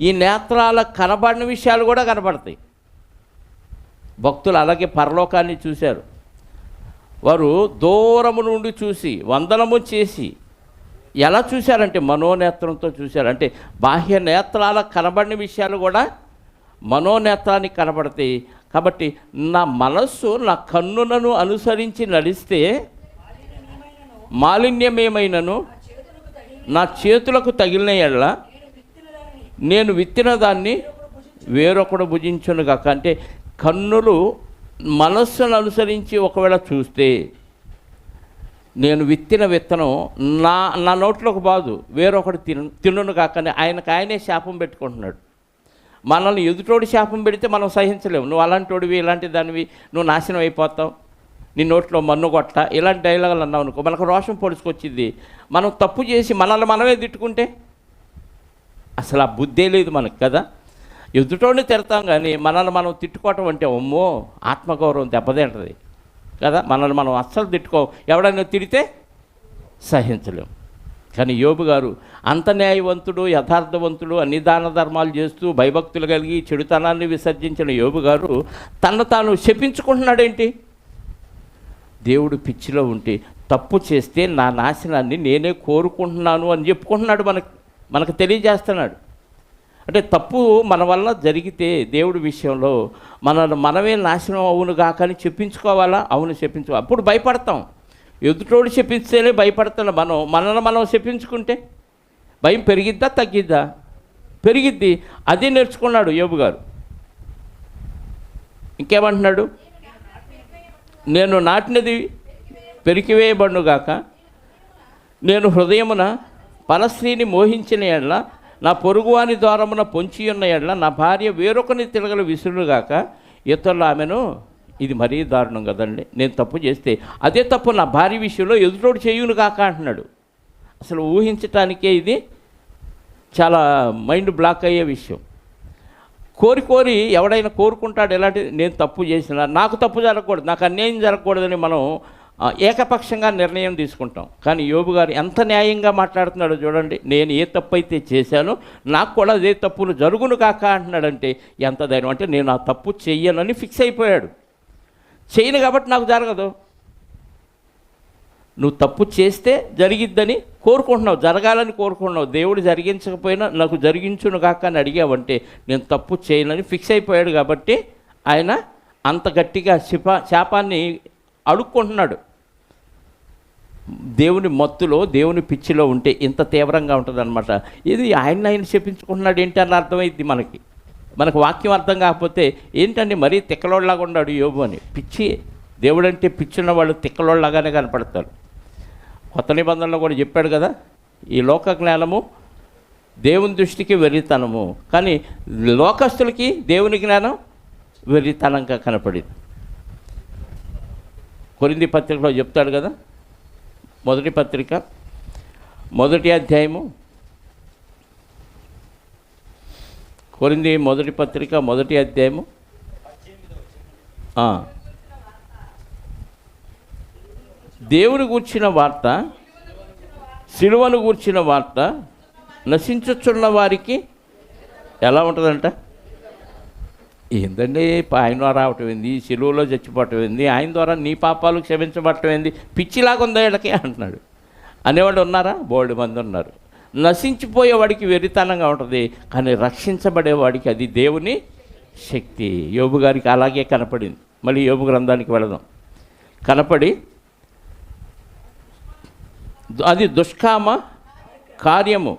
ఈ నేత్రాల కనబడిన విషయాలు కూడా కనపడతాయి. భక్తులు అలాగే పరలోకాన్ని చూశారు. వారు దూరము నుండి చూసి వందనము చేసి ఎలా చూశారంటే మనోనేత్రంతో చూశారు. అంటే బాహ్య నేత్రాల కనబడిన విషయాలు కూడా మనోనేత్రానికి కనబడతాయి. కాబట్టి నా మనస్సు నా కన్నులను అనుసరించి నడిస్తే మాలిన్యమేమైనను నా చేతులకు తగిలిన ఎడల నేను విత్తిన దాన్ని వేరొకడు భుజించునుగాక. అంటే కన్నులు మనస్సును అనుసరించి ఒకవేళ చూస్తే నేను విత్తిన విత్తనం నా నోట్లోకి బాదు, వేరొకటి తిన్నును కాకని ఆయనే శాపం పెట్టుకుంటున్నాడు. మనల్ని ఎదుటోడి శాపం పెడితే మనం సహించలేము. నువ్వు అలాంటోడివి, ఇలాంటి దానివి, నువ్వు నాశనం అయిపోతావు, నీ నోట్లో మన్ను కొట్ట, ఇలాంటి డైలాగులు అన్నావు అనుకో, మనకు రోషం పొడుచుకొచ్చింది. మనం తప్పు చేసి మనల్ని మనమే తిట్టుకుంటే అసలు ఆ బుద్ధే లేదు మనకు కదా. ఎదుటోడిని తిడతాం కానీ మనల్ని మనం తిట్టుకోవటం అంటే అమ్మో ఆత్మగౌరవం దెబ్బతింటుంది కదా. మనల్ని మనం అస్సలు తిట్టుకో, ఎవడైనా తిడితే సహించలేము. కానీ యోబు గారు అంత న్యాయవంతుడు, యథార్థవంతుడు, అన్ని దాన ధర్మాలు చేస్తూ భయభక్తులు కలిగి చెడుతనాన్ని విసర్జించిన యోబు గారు తను తాను శపించుకుంటున్నాడేంటి? దేవుడు పిచ్చిలో ఉంటే తప్పు చేస్తే నా నాశనాన్ని నేనే కోరుకుంటున్నాను అని చెప్పుకుంటున్నాడు, మనకు తెలియజేస్తున్నాడు. అంటే తప్పు మన వల్ల జరిగితే దేవుడి విషయంలో మనమే నాశనం అవునుగా కానీ చెప్పించుకోవాలా? అవును చెప్పించుకోవాలి. అప్పుడు భయపడతాం. ఎదుటోడు చెప్పించేనే భయపడుతున్నా. మనల్ని మనం చెప్పించుకుంటే భయం పెరిగిద్దా తగ్గిద్దా? పెరిగిద్ది. అదే నేర్చుకున్నాడు యోబు గారు. ఇంకేమంటున్నాడు? నేను నాటినది పెరికివేయబడునుగాక. నేను హృదయమున పరస్త్రీని మోహించిన ఎడ్ల, నా పొరుగువాని ద్వారమున పొంచి ఉన్న ఎడ్ల, నా భార్య వేరొకని తిరగలు విసురుగాక. ఇతరులు ఆమెను, ఇది మరీ దారుణం కదండి, నేను తప్పు చేస్తే అదే తప్పు నా భార్య విషయంలో ఎదుటోడు చేయును కాక అంటున్నాడు. అసలు ఊహించటానికే ఇది చాలా మైండ్ బ్లాక్ అయ్యే విషయం. కోరి ఎవడైనా కోరుకుంటాడు ఎలాంటి, నేను తప్పు చేసినా నాకు తప్పు జరగకూడదు, నాకు అన్యాయం జరగకూడదని మనం ఏకపక్షంగా నిర్ణయం తీసుకుంటాం. కానీ యోబు గారు ఎంత న్యాయంగా మాట్లాడుతున్నాడో చూడండి. నేను ఏ తప్పు అయితే చేశానో నాకు కూడా అదే తప్పులు జరుగును కాక అంటున్నాడంటే ఎంత ధైర్యం. అంటే నేను ఆ తప్పు చెయ్యనని ఫిక్స్ అయిపోయాడు. చేయను కాబట్టి నాకు జరగదు. నువ్వు తప్పు చేస్తే జరిగిద్దని కోరుకుంటున్నావు, జరగాలని కోరుకుంటున్నావు. దేవుడు జరిగించకపోయినా నాకు జరిగించును కాక అని అడిగావంటే నేను తప్పు చేయనని ఫిక్స్ అయిపోయాడు. కాబట్టి ఆయన అంత గట్టిగా శాపాన్ని అడుక్కుంటున్నాడు. దేవుని మత్తులో, దేవుని పిచ్చిలో ఉంటే ఇంత తీవ్రంగా ఉంటుంది అనమాట. ఇది ఆయన చెప్పించుకుంటున్నాడు ఏంటి అని అర్థమైంది మనకు వాక్యం అర్థం కాకపోతే ఏంటండి మరీ తిక్కలోళ్ళలాగా ఉన్నాడు యోబు అని. పిచ్చి, దేవుడంటే పిచ్చున్న వాళ్ళు తిక్కలోళ్ళలాగానే కనపడతారు. కొత్త నిబంధనలో కూడా చెప్పాడు కదా, ఈ లోక జ్ఞానము దేవుని దృష్టికి వెర్రితనము, కానీ లోకస్తులకి దేవుని జ్ఞానం వెర్రితనంగా కనపడింది. కొరింథీ పత్రికలో చెప్తాడు కదా, మొదటి పత్రిక 1వ అధ్యాయము, కొరింథీ మొదటి పత్రిక 1వ అధ్యాయము దేవుని గూర్చిన వార్త, సిలువను గూర్చిన వార్త నశించుచున్న వారికి ఎలా ఉంటుందంట? ఏందండి ఆయన ద్వారా రావటం ఏంది, సిలువలో చచ్చిపోవటం ఏంది, ఆయన ద్వారా నీ పాపాలు క్షమించబడటం ఏంది, పిచ్చిలాగా ఉందా వీళ్ళకి అంటున్నాడు. అనేవాడు ఉన్నారా? బోల్డ్ మంది ఉన్నారు. నశించిపోయేవాడికి వెరితనంగా ఉంటుంది, కానీ రక్షించబడేవాడికి అది దేవుని శక్తి. యోబు గారికి అలాగే కనపడింది. మళ్ళీ యోబు గ్రంథానికి వెళదాం. కనపడి అది దుష్కామ కార్యము,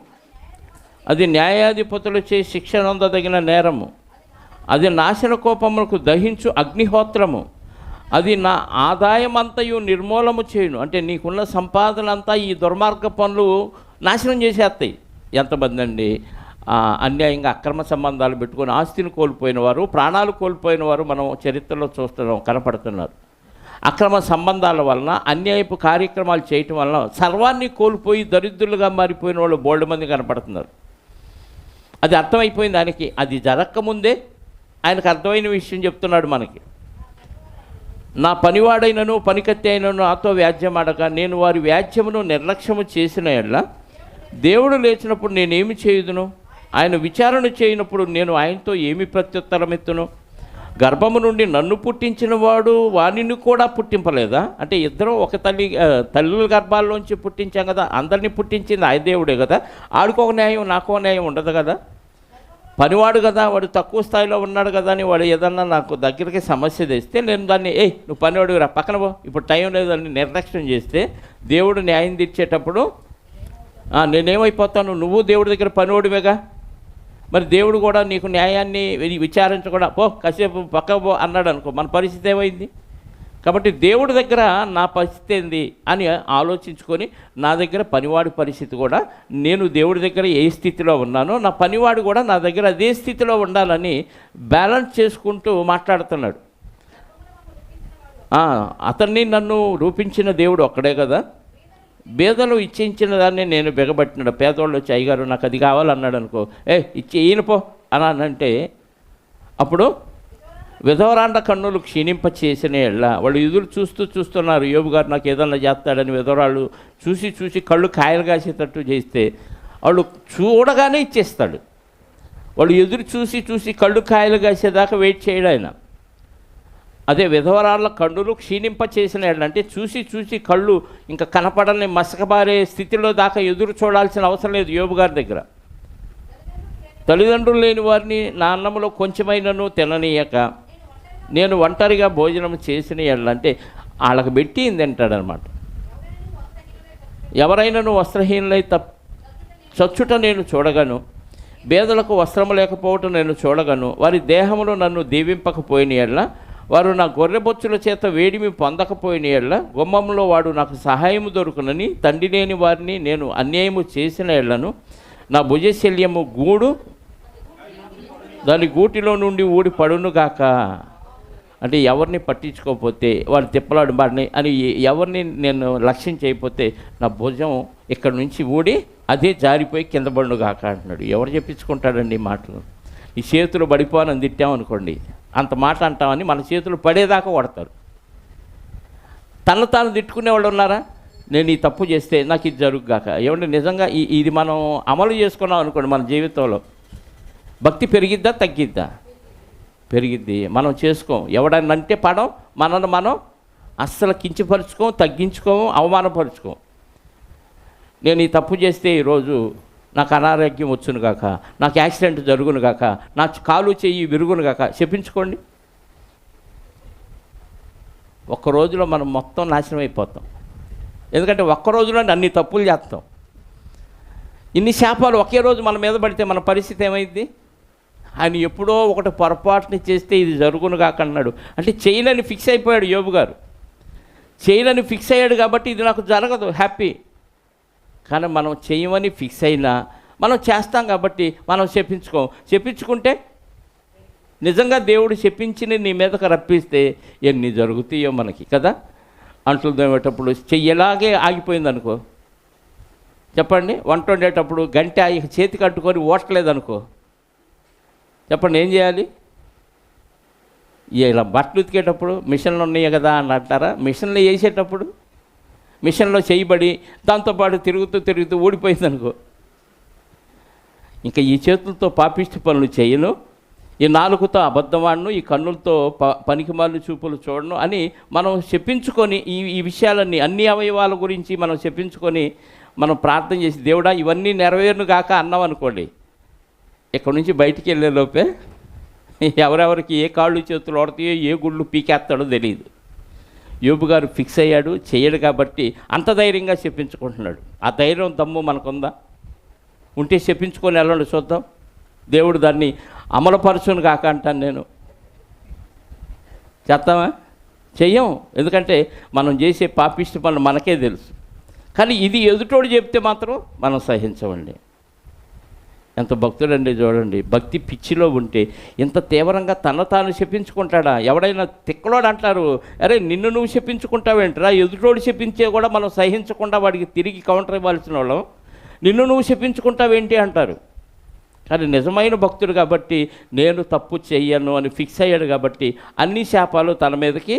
అది న్యాయాధిపతులచే శిక్ష నొందదగిన నేరము, అది నాశన కోపములకు దహించు అగ్నిహోత్రము, అది నా ఆదాయమంతయు నిర్మూలము చేయును. అంటే నీకున్న సంపాదన అంతా ఈ దుర్మార్గ పనులు నాశనం చేసేస్తాయి. ఎంతమంది అండి అన్యాయంగా అక్రమ సంబంధాలు పెట్టుకొని ఆస్తిని కోల్పోయిన వారు, ప్రాణాలు కోల్పోయిన వారు మనం చరిత్రలో చూస్తున్నాం, కనపడుతున్నారు. అక్రమ సంబంధాల వలన, అన్యాయపు కార్యక్రమాలు చేయటం వలన సర్వాన్ని కోల్పోయి దరిద్రులుగా మారిపోయిన వాళ్ళు బోల్డ్ మంది కనపడుతున్నారు. అది అర్థమైపోయింది ఆయనకి. అది జరగకముందే ఆయనకు అర్థమైన విషయం చెప్తున్నాడు మనకి. నా పనివాడైనను పనికత్తి అయినను నాతో వ్యాజ్యమాడక, నేను వారి వ్యాజ్యమును నిర్లక్ష్యము చేసిన ఎడ్ల దేవుడు లేచినప్పుడు నేనేమి చేయుదును? ఆయన విచారణ చేయనప్పుడు నేను ఆయనతో ఏమి ప్రత్యుత్తరం ఎత్తును? గర్భము నుండి నన్ను పుట్టించిన వాడు వాణిని కూడా పుట్టింపలేదా? అంటే ఇద్దరం ఒక తల్లుల గర్భాల్లోంచి పుట్టించాం కదా, అందరినీ పుట్టించింది ఆయన దేవుడే కదా. ఆడికొక న్యాయం నాకో న్యాయం ఉండదు కదా. పనివాడు కదా, వాడు తక్కువ స్థాయిలో ఉన్నాడు కదా అని వాడు ఏదన్నా నాకు దగ్గరికి సమస్య తెస్తే నేను దాన్ని నువ్వు పనివాడు రా పక్కన పో, ఇప్పుడు టైం లేదని నిర్లక్ష్యం చేస్తే దేవుడు న్యాయం తీర్చేటప్పుడు నేనేమైపోతాను? నువ్వు దేవుడి దగ్గర పనివాడివేగా, మరి దేవుడు కూడా నీకు న్యాయాన్ని విచారించకుండా పో కాసేపు పక్కకు పో అన్నాడు అనుకో, మన పరిస్థితి ఏమైంది? కాబట్టి దేవుడి దగ్గర నా పరిస్థితి ఏంది అని ఆలోచించుకొని నా దగ్గర పనివాడి పరిస్థితి కూడా, నేను దేవుడి దగ్గర ఏ స్థితిలో ఉన్నానో నా పనివాడు కూడా నా దగ్గర అదే స్థితిలో ఉండాలని బ్యాలెన్స్ చేసుకుంటూ మాట్లాడుతున్నాడు. అతన్ని నన్ను రూపించిన దేవుడు ఒక్కడే కదా, బేదలు ఇచ్చించిన దాన్ని నేను బిగబట్టినాడు. పేదవాళ్ళు వచ్చి అయ్యగారు నాకు అది కావాలన్నాడు అనుకో, ఇచ్చి ఈయనపో అని అంటే అప్పుడు విధవరాండ కన్నులు క్షీణింప చేసిన ఎళ్ళ వాళ్ళు ఎదురు చూస్తున్నారు. యోబు గారు నాకు ఏదన్నా చేస్తాడని విధవరాళ్ళు చూసి కళ్ళు కాయలు కాసేటట్టు చేస్తే వాళ్ళు చూడగానే ఇచ్చేస్తాడు. వాళ్ళు ఎదురు చూసి కళ్ళు కాయలు కాసేదాకా వెయిట్ చేయడు ఆయన. అదే విధవరాళ్ళ కన్నులు క్షీణింప చేసిన ఎళ్ళ అంటే చూసి కళ్ళు ఇంకా కనపడని మసకబారే స్థితిలో దాకా ఎదురు చూడాల్సిన అవసరం లేదు యోబు గారి దగ్గర. తల్లిదండ్రులు లేని వారిని నా అన్నంలో కొంచెమైనను తిననీయక నేను ఒంటరిగా భోజనం చేసిన ఎళ్ళంటే వాళ్ళకి పెట్టి తింటాడనమాట. ఎవరైనాను వస్త్రహీనులై చచ్చుట నేను చూడగను, బేదలకు వస్త్రము లేకపోవటం నేను చూడగను. వారి దేహములు నన్ను దీవింపకపోయిన ఎళ్ళ వారు నా గొర్రెబొచ్చుల చేత వేడిమి పొందకపోయిన ఎడ్ల గుమ్మంలో వాడు నాకు సహాయము దొరుకునని తండ్రి లేని వారిని నేను అన్యాయము చేసిన ఎడ్లను నా భుజశల్యము గూడు దాని గూటిలో నుండి ఊడి పడునుగాక. అంటే ఎవరిని పట్టించుకోకపోతే వాడు తిప్పలాడు వాడిని అని ఎవరిని నేను లక్ష్యం చేయకపోతే నా భుజం ఇక్కడ నుంచి ఊడి అదే జారిపోయి కింద పడునుగాక అంటున్నాడు. ఎవరు చెప్పించుకుంటాడండి ఈ మాటలు? ఈ చేతులు పడిపోవాలని తిట్టామనుకోండి, అంత మాట అంటామని మన చేతులు పడేదాకా కొడతారు. తను తాను తిట్టుకునే వాళ్ళు ఉన్నారా? నేను ఈ తప్పు చేస్తే నాకు ఇది జరుగుగాక. ఏమంటే నిజంగా ఇది మనం అమలు చేసుకున్నాం అనుకోండి, మన జీవితంలో భక్తి పెరిగిద్దా తగ్గిద్దా? పెరిగిద్ది. మనం చేసుకోం, ఎవడన్నా అంటే పడం, మనల్ని మనం అస్సలు కించపరుచుకోం, తగ్గించుకోము, అవమానపరుచుకోం. నేను ఈ తప్పు చేస్తే ఈరోజు నాకు అనారోగ్యం వచ్చును గాక, నాకు యాక్సిడెంట్ జరుగును గాక, నా కాలు చెయ్యి విరుగును గాక చెప్పించుకోండి. ఒక్క రోజులో మనం మొత్తం నాశనం అయిపోతాం. ఎందుకంటే ఒక్క రోజులో అన్ని తప్పులు చేస్తాం. ఇన్ని శాపాలు ఒకే రోజు మన మీద పడితే మన పరిస్థితి ఏమైంది? ఆయన ఎప్పుడో ఒకటి పొరపాటుని చేస్తే ఇది జరుగును గాక అన్నాడు. అంటే చేయనని ఫిక్స్ అయిపోయాడు యోబు గారు. చేయనని ఫిక్స్ అయ్యాడు కాబట్టి ఇది నాకు జరగదు, హ్యాపీ. కానీ మనం చేయమని ఫిక్స్ అయినా మనం చేస్తాం కాబట్టి మనం చెప్పించుకుంటే నిజంగా దేవుడు చెప్పించి నీ మీదకు రప్పిస్తే ఎన్ని జరుగుతాయో మనకి కదా. అంట్లు తోమేటప్పుడు చెయ్యలాగే ఆగిపోయింది అనుకో, చెప్పండి. వంట వండేటప్పుడు గంట చేతికి కట్టుకొని ఓటలేదనుకో, చెప్పండి ఏం చేయాలి? ఇలా బట్టలు ఉతికేటప్పుడు మిషన్లు ఉన్నాయి కదా అని అంటారా? మిషన్లో వేసేటప్పుడు మిషన్లో చేయబడి దాంతోపాటు తిరుగుతూ ఊడిపోయింది అనుకో, ఇంకా ఈ చేతులతో పాపిష్టి పనులు చేయను, ఈ నాలుగుతో అబద్ధమాడను, ఈ కన్నులతో పనికిమాలిన చూపులు చూడను అని మనం చెప్పించుకొని ఈ విషయాలన్నీ అన్ని అవయవాల గురించి మనం చెప్పించుకొని మనం ప్రార్థన చేసి దేవుడా ఇవన్నీ నెరవేరును గాక అన్నాం అనుకోండి, ఇక్కడ నుంచి బయటికి వెళ్ళే లోపే ఎవరెవరికి ఏ కాళ్ళు చేతులు ఓడతాయో ఏ గుళ్ళు పీకేస్తాడో తెలియదు. యోబు గారు ఫిక్స్ అయ్యాడు, చేయడు కాబట్టి అంత ధైర్యంగా చెప్పించుకుంటున్నాడు. ఆ ధైర్యం దమ్ము మనకుందా? ఉంటే చెప్పించుకొని వెళ్ళండి చూద్దాం. దేవుడు దాన్ని అమలుపరచును కాక అంటాను నేను. చేస్తామా? చెయ్యం. ఎందుకంటే మనం చేసే పాపిష్టి పనులు మనకే తెలుసు. కానీ ఇది ఎదుటోడు చెప్తే మాత్రం మనం సహించమండి. ఎంత భక్తుడండి చూడండి. భక్తి పిచ్చిలో ఉంటే ఇంత తీవ్రంగా తాను చెప్పించుకుంటాడా? ఎవడైనా తిక్కలోడు అంటారు, అరే నిన్ను నువ్వు చెప్పించుకుంటావేంటరా? ఎదుటోడు చెప్పించే కూడా మనం సహించకుండా వాడికి తిరిగి కౌంటర్ ఇవ్వాల్సిన వాళ్ళం నిన్ను నువ్వు చెప్పించుకుంటావేంటి అంటారు. కానీ నిజమైన భక్తుడు కాబట్టి నేను తప్పు చెయ్యను అని ఫిక్స్ అయ్యాడు కాబట్టి అన్ని శాపాలు తన మీదకి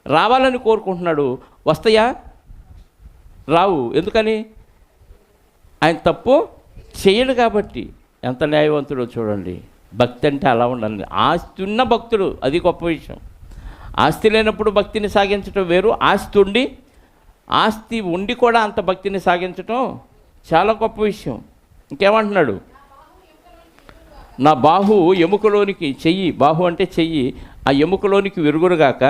రావాలని కోరుకుంటున్నాడు. వస్తాయా? రావు. ఎందుకని? ఆయన తప్పు చేయడు కాబట్టి. ఎంత న్యాయవంతుడో చూడండి. భక్తి అంటే అలా ఉండాలి. ఆస్తి ఉన్న భక్తుడు, అది గొప్ప విషయం. ఆస్తి లేనప్పుడు భక్తిని సాగించడం వేరు, ఆస్తి ఉండి కూడా అంత భక్తిని సాగించటం చాలా గొప్ప విషయం. ఇంకేమంటున్నాడు? నా బాహు ఎముకలోనికి చెయ్యి, బాహు అంటే చెయ్యి, ఆ ఎముకలోనికి విరుగురుగాక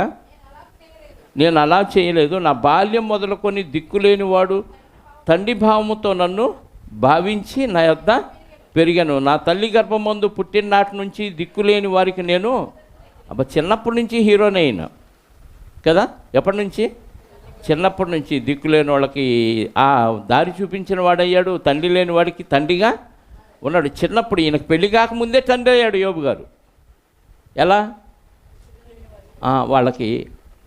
నేను అలా చేయలేదు. నా బాల్యం మొదలుకొని దిక్కులేనివాడు తండ్రి భావముతో నన్ను భావించి నా యొద్ద పెరిగాను. నా తల్లి గర్భమందు పుట్టిన నాటి నుంచి దిక్కులేని వారికి నేను చిన్నప్పటి నుంచి హీరోనే అయినా కదా. ఎప్పటి నుంచి? చిన్నప్పటి నుంచి దిక్కులేని వాళ్ళకి ఆ దారి చూపించిన వాడయ్యాడు. తండ్రి లేని వాడికి తండ్రిగా ఉన్నాడు. చిన్నప్పుడు ఈయనకు పెళ్లి కాకముందే తండ్రి అయ్యాడు యోబు గారు. ఎలా? వాళ్ళకి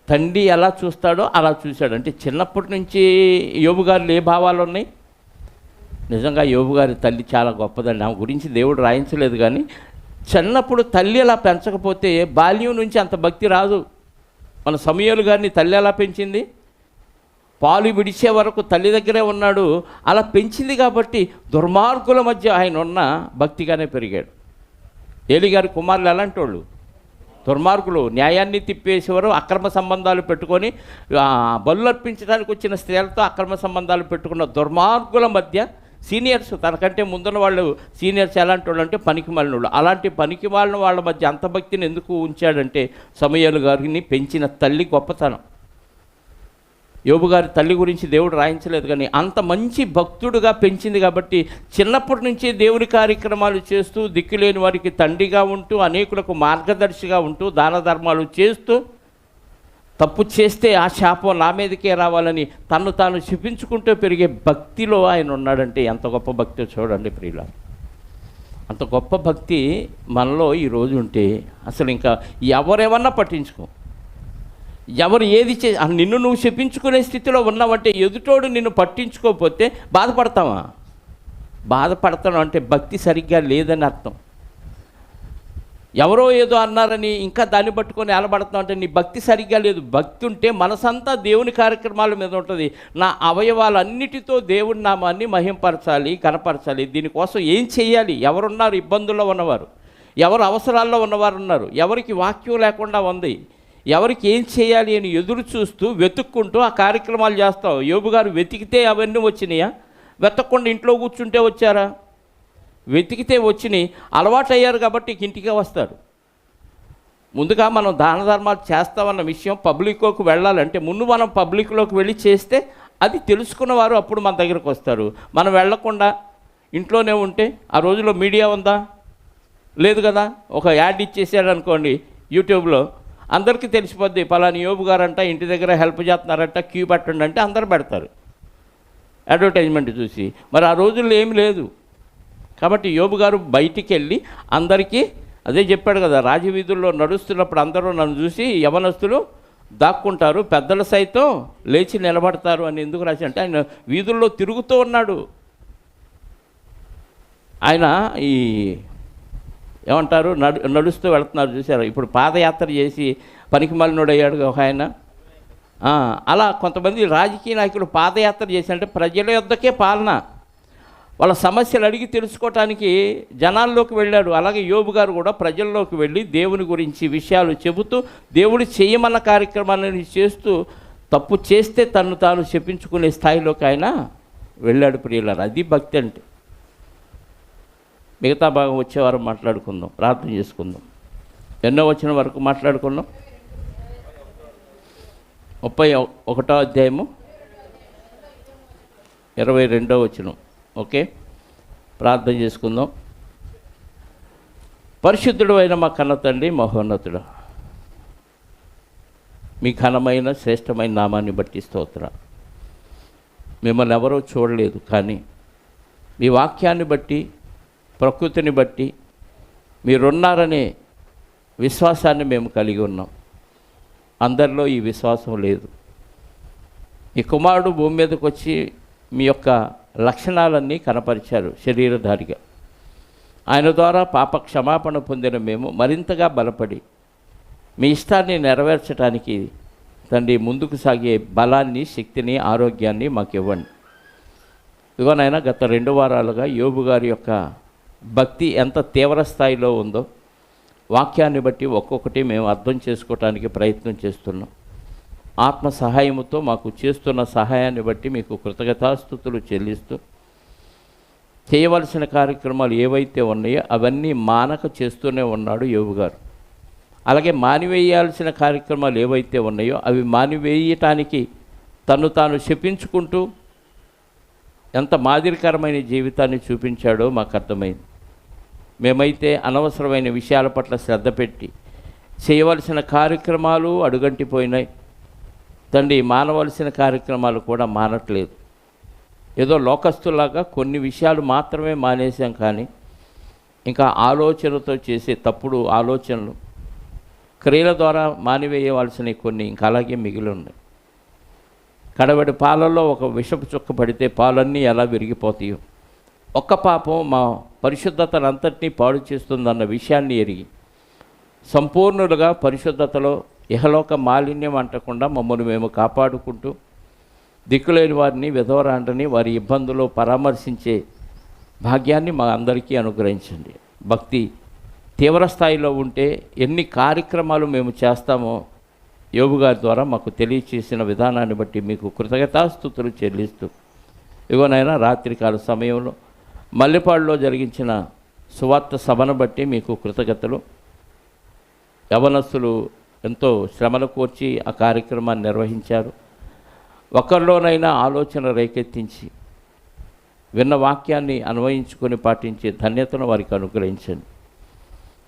తండ్రి ఎలా చూస్తాడో అలా చూశాడు. అంటే చిన్నప్పటి నుంచి యోబు గారిలో ఏ భావాలు ఉన్నాయి? నిజంగా యోబు గారి తల్లి చాలా గొప్పదండి. ఆమె గురించి దేవుడు రాయించలేదు, కానీ చిన్నప్పుడు తల్లి అలా పెంచకపోతే బాల్యం నుంచి అంత భక్తి రాదు. మన సమూయేలు గారిని తల్లి ఎలా పెంచింది? పాలు విడిచే వరకు తల్లి దగ్గరే ఉన్నాడు. అలా పెంచింది కాబట్టి దుర్మార్గుల మధ్య ఆయన ఉన్న భక్తిగానే పెరిగాడు. ఏలి గారి కుమారులు ఎలాంటి వాళ్ళు? దుర్మార్గులు. న్యాయాన్ని తిప్పేసేవారు. అక్రమ సంబంధాలు పెట్టుకొని బలు అర్పించడానికి వచ్చిన స్త్రీలతో అక్రమ సంబంధాలు పెట్టుకున్న దుర్మార్గుల మధ్య సీనియర్స్, తనకంటే ముందున్న వాళ్ళు సీనియర్స్ ఎలాంటి వాళ్ళు అంటే పనికిమాలిన వాళ్ళు. అలాంటి పనికిమాలిన వాళ్ళ మధ్య అంత భక్తిని ఎందుకు ఉంచాడంటే సమూయేలు గారిని పెంచిన తల్లి గొప్పతనం. యోబు గారి తల్లి గురించి దేవుడు రాయించలేదు, కానీ అంత మంచి భక్తుడుగా పెంచింది కాబట్టి చిన్నప్పటి నుంచి దేవుని కార్యక్రమాలు చేస్తూ దిక్కులేని వారికి తండ్రిగా ఉంటూ అనేకులకు మార్గదర్శిగా ఉంటూ దాన ధర్మాలు చేస్తూ తప్పు చేస్తే ఆ శాపం నా మీదకే రావాలని తను తాను చూపించుకుంటూ పెరిగే భక్తిలో ఆయన ఉన్నాడంటే ఎంత గొప్ప భక్తి చూడండి ప్రియుల. అంత గొప్ప భక్తి మనలో ఈరోజు ఉంటే అసలు ఇంకా ఎవరేమన్నా పట్టించుకో, ఎవరు ఏది నిన్ను నువ్వు చెప్పించుకునే స్థితిలో ఉన్నావంటే ఎదుటోడు నిన్ను పట్టించుకోకపోతే బాధపడతావా? బాధపడతాను అంటే భక్తి సరిగ్గా లేదని అర్థం. ఎవరో ఏదో అన్నారని ఇంకా దాన్ని పట్టుకొని అలబడతావు అంటే నీ భక్తి సరిగ్గా లేదు. భక్తి ఉంటే మనసంతా దేవుని కార్యక్రమాల మీద ఉంటుంది. నా అవయవాలన్నిటితో దేవుని నామాన్ని మహింపరచాలి, కనపరచాలి. దీనికోసం ఏం చేయాలి? ఎవరున్నారు ఇబ్బందుల్లో ఉన్నవారు, ఎవరు అవసరాల్లో ఉన్నవారు ఉన్నారు, ఎవరికి వాక్యం లేకుండా ఉంది, ఎవరికి ఏం చేయాలి అని ఎదురు చూస్తూ వెతుక్కుంటూ ఆ కార్యక్రమాలు చేస్తావు. యోబు గారు వెతికితే అవన్నీ వచ్చినాయా? వెతకకుండా ఇంట్లో కూర్చుంటే వచ్చారా? వెతికితే వచ్చినాయి. అలవాటు అయ్యారు కాబట్టి ఇంటికే వస్తారు. ముందుగా మనం దాన ధర్మాలు చేస్తామన్న విషయం పబ్లిక్లోకి వెళ్ళాలంటే ముందు మనం పబ్లిక్లోకి వెళ్ళి చేస్తే అది తెలుసుకున్నవారు అప్పుడు మన దగ్గరకు వస్తారు. మనం వెళ్ళకుండా ఇంట్లోనే ఉంటే ఆ రోజుల్లో మీడియా ఉందా? లేదు కదా. ఒక యాడ్ ఇచ్చేసాడు అనుకోండి యూట్యూబ్లో, అందరికీ తెలిసిపోద్ది పలాని యోబు గారంట ఇంటి దగ్గర హెల్ప్ చేస్తున్నారంట, క్యూ పెట్టండి అంటే అందరు పెడతారు అడ్వర్టైజ్మెంట్ చూసి. మరి ఆ రోజుల్లో ఏమి లేదు కాబట్టి యోబు గారు బయటికి వెళ్ళి అందరికీ అదే చెప్పాడు కదా, రాజవీధుల్లో నడుస్తున్నప్పుడు అందరూ నన్ను చూసి యవనస్తులు దాక్కుంటారు, పెద్దలు సైతం లేచి నిలబడతారు అని ఎందుకు రాసి అంటే ఆయన వీధుల్లో తిరుగుతూ ఉన్నాడు. ఆయన ఈ ఏమంటారు నడుస్తూ వెళుతున్నారు చూసారు. ఇప్పుడు పాదయాత్ర చేసి పనికి మాలినోడు అయ్యాడు ఒక ఆయన. అలా కొంతమంది రాజకీయ నాయకులు పాదయాత్ర చేశారంటే ప్రజల యొద్దకే పాలన, వాళ్ళ సమస్యలు అడిగి తెలుసుకోవటానికి జనాల్లోకి వెళ్ళాడు. అలాగే యోబు గారు కూడా ప్రజల్లోకి వెళ్ళి దేవుని గురించి విషయాలు చెబుతూ దేవుడు చేయమన్న కార్యక్రమాలను చేస్తూ తప్పు చేస్తే తను తాను చెప్పించుకునే స్థాయిలోకి ఆయన వెళ్ళాడు ప్రియులారా. అది భక్తి అంటే. మిగతా భాగం వచ్చేవారం మాట్లాడుకుందాం, ప్రార్థన చేసుకుందాం. ఎన్నో వచ్చిన వరకు మాట్లాడుకున్నాం. 31వ అధ్యాయము 22వ వచనం. ఓకే, ప్రార్థన చేసుకుందాం. పరిశుద్ధుడు అయిన మా కన్న తండ్రి, మహోన్నతుడు, మీ ఘనమైన శ్రేష్టమైన నామాన్ని బట్టి స్తోత్రం. మిమ్మల్ని ఎవరో చూడలేదు, కానీ మీ వాక్యాన్ని బట్టి ప్రకృతిని బట్టి మీరున్నారనే విశ్వాసాన్ని మేము కలిగి ఉన్నాం. అందరిలో ఈ విశ్వాసం లేదు. ఈ కుమారుడు భూమి మీదకి వచ్చి మీ యొక్క లక్షణాలన్నీ కనపరిచారు శరీరధారిగా. ఆయన ద్వారా పాప క్షమాపణ పొందిన మేము మరింతగా బలపడి మీ ఇష్టాన్ని నెరవేర్చడానికి తండ్రి ముందుకు సాగే బలాన్ని, శక్తిని, ఆరోగ్యాన్ని మాకు ఇవ్వండి. ఇదిగోనైనా గత 2 వారాలుగా యోబు గారి యొక్క భక్తి ఎంత తీవ్ర స్థాయిలో ఉందో వాక్యాన్ని బట్టి ఒక్కొక్కటి మేము అర్థం చేసుకోవటానికి ప్రయత్నం చేస్తున్నాం. ఆత్మ సహాయముతో మాకు చేస్తున్న సహాయాన్ని బట్టి మీకు కృతజ్ఞతాస్తుతులు చెల్లిస్తూ చేయవలసిన కార్యక్రమాలు ఏవైతే ఉన్నాయో అవన్నీ మానక చేస్తూనే ఉన్నాడు యోబు గారు. అలాగే మానివేయాల్సిన కార్యక్రమాలు ఏవైతే ఉన్నాయో అవి మానివేయటానికి తను తాను శపించుకుంటూ ఎంత మాదిరికరమైన జీవితాన్ని చూపించాడో మాకు అర్థమైంది. మేమైతే అనవసరమైన విషయాల పట్ల శ్రద్ధ పెట్టి చేయవలసిన కార్యక్రమాలు అడుగంటిపోయినాయి తండ్రి. మానవలసిన కార్యక్రమాలు కూడా మానట్లేదు. ఏదో లోకస్తులాగా కొన్ని విషయాలు మాత్రమే మానేశాం, కానీ ఇంకా ఆలోచనతో చేసే తప్పుడు ఆలోచనలు, క్రియల ద్వారా మానివేయవలసినవి కొన్ని ఇంకా అలాగే మిగిలి ఉన్నాయి. కడవడి పాలల్లో ఒక విషపు చుక్క పడితే పాలన్నీ ఎలా విరిగిపోతాయో, ఒక్క పాపం మా పరిశుద్ధతనంతటినీ పాడు చేస్తుందన్న విషయాన్ని ఎరిగి సంపూర్ణులుగా పరిశుద్ధతలో ఇహలోక మాలిన్యం అంటకుండా మమ్మల్ని మేము కాపాడుకుంటూ దిక్కులేని వారిని, విధవరాండ్రని వారి ఇబ్బందుల్లో పరామర్శించే భాగ్యాన్ని మా అందరికీ అనుగ్రహించండి. భక్తి తీవ్ర స్థాయిలో ఉంటే ఎన్ని కార్యక్రమాలు మేము చేస్తామో యోబు గారి ద్వారా మాకు తెలియచేసిన విధానాన్ని బట్టి మీకు కృతజ్ఞతాస్తుతులు చెల్లిస్తూ ఇగోనైనా రాత్రికాల సమయంలో మల్లెపాడులో జరిగించిన సువార్త సభను బట్టి మీకు కృతజ్ఞతలు. యవనస్తులు ఎంతో శ్రమలు కోర్చి ఆ కార్యక్రమాన్ని నిర్వహించారు. ఒకరిలోనైనా ఆలోచన రేకెత్తించి విన్న వాక్యాన్ని అన్వయించుకొని పాటించే ధన్యతను వారికి అనుగ్రహించండి.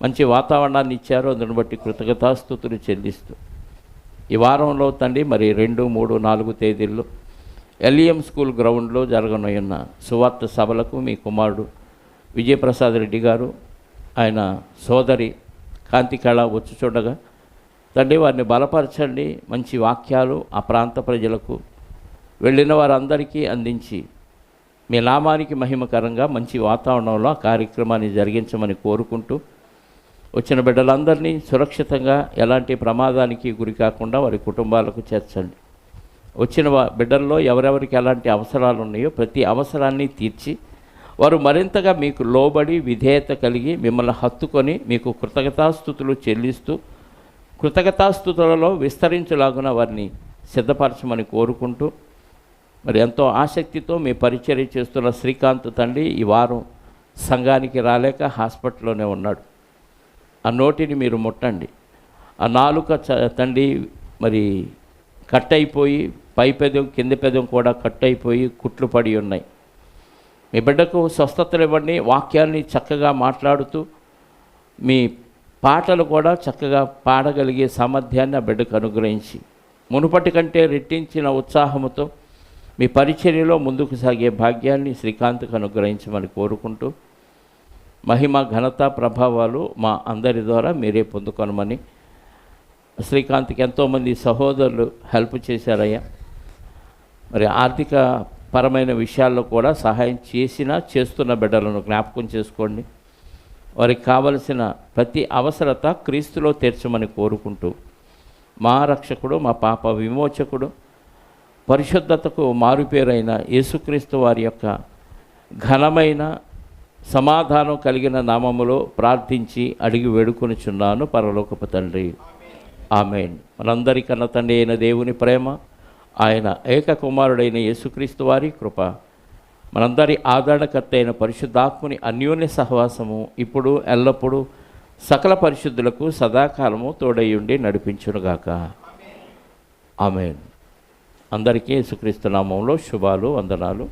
మంచి వాతావరణాన్ని ఇచ్చారు, అందును బట్టి కృతజ్ఞతాస్తుతులు చెల్లిస్తూ ఈ వారంలో తండ్రి మరి 2, 3, 4 తేదీల్లో ఎల్ఈఎం స్కూల్ గ్రౌండ్లో జరగనున్న సువార్త సభలకు మీ కుమారుడు విజయప్రసాద్ రెడ్డి గారు, ఆయన సోదరి కాంతికళ వచ్చి చూడగా తండ్రి వారిని బలపరచండి. మంచి వాక్యాలు ఆ ప్రాంత ప్రజలకు వెళ్ళిన వారందరికీ అందించి మీ నామానికి మహిమకరంగా మంచి వాతావరణంలో ఆ కార్యక్రమాన్ని జరిగించమని కోరుకుంటూ వచ్చిన బిడ్డలందరినీ సురక్షితంగా ఎలాంటి ప్రమాదానికి గురి కాకుండా వారి కుటుంబాలకు చేర్చండి. వచ్చిన బిడ్డల్లో ఎవరెవరికి ఎలాంటి అవసరాలు ఉన్నాయో ప్రతి అవసరాన్ని తీర్చి వారు మరింతగా మీకు లోబడి విధేయత కలిగి మిమ్మల్ని హత్తుకొని మీకు కృతజ్ఞతాస్తుతులు చెల్లిస్తూ కృతజ్ఞతాస్తుతులలో విస్తరించలాగున వారిని సిద్ధపరచమని కోరుకుంటూ మరి ఎంతో ఆసక్తితో మీ పరిచర్య చేస్తున్న శ్రీకాంత్ తండ్రి ఈ వారం సంఘానికి రాలేక హాస్పిటల్లోనే ఉన్నాడు. ఆ నోటిని మీరు ముట్టండి. ఆ నాలుక తండ్రి మరి కట్ అయిపోయి పై పెదం కింది పెదం కూడా కట్ అయిపోయి కుట్లు పడి ఉన్నాయి. మీ బిడ్డకు స్వస్థతలు ఇవ్వండి. వాక్యాన్ని చక్కగా మాట్లాడుతూ మీ పాటలు కూడా చక్కగా పాడగలిగే సామర్థ్యాన్ని ఆ బిడ్డకు అనుగ్రహించి మునుపటి కంటే రెట్టించిన ఉత్సాహంతో మీ పరిచర్యలో ముందుకు సాగే భాగ్యాన్ని శ్రీకాంత్కు అనుగ్రహించమని కోరుకుంటూ మహిమ ఘనత ప్రభావాలు మా అందరి ద్వారా మీరే పొందుకొనమని శ్రీకాంత్కి ఎంతోమంది సహోదరులు హెల్ప్ చేశారయ్యా. మరి ఆర్థిక పరమైన విషయాల్లో కూడా సహాయం చేస్తున్న బిడ్డలను జ్ఞాపకం చేసుకోండి. వారికి కావలసిన ప్రతి అవసరత క్రీస్తులో తీర్చమని కోరుకుంటూ మా రక్షకుడు మా పాప విమోచకుడు పరిశుద్ధతకు మారుపేరైన యేసుక్రీస్తు వారి యొక్క ఘనమైన సమాధానం కలిగిన నామములో ప్రార్థించి అడిగి వేడుకొనిచున్నాను పరలోకపు తండ్రి, ఆమేన్. మనందరికన్నా తండ్రి అయిన దేవుని ప్రేమ, ఆయన ఏక కుమారుడైన యేసుక్రీస్తు వారి కృప, మనందరి ఆదరణకర్త అయిన పరిశుద్ధాత్ముని అన్యోన్య సహవాసము ఇప్పుడు ఎల్లప్పుడూ సకల పరిశుద్ధులకు సదాకాలము తోడయ్యుండి నడిపించునుగాక. ఆమేన్. అందరికీ యేసుక్రీస్తు నామములో శుభాలు, వందనాలు.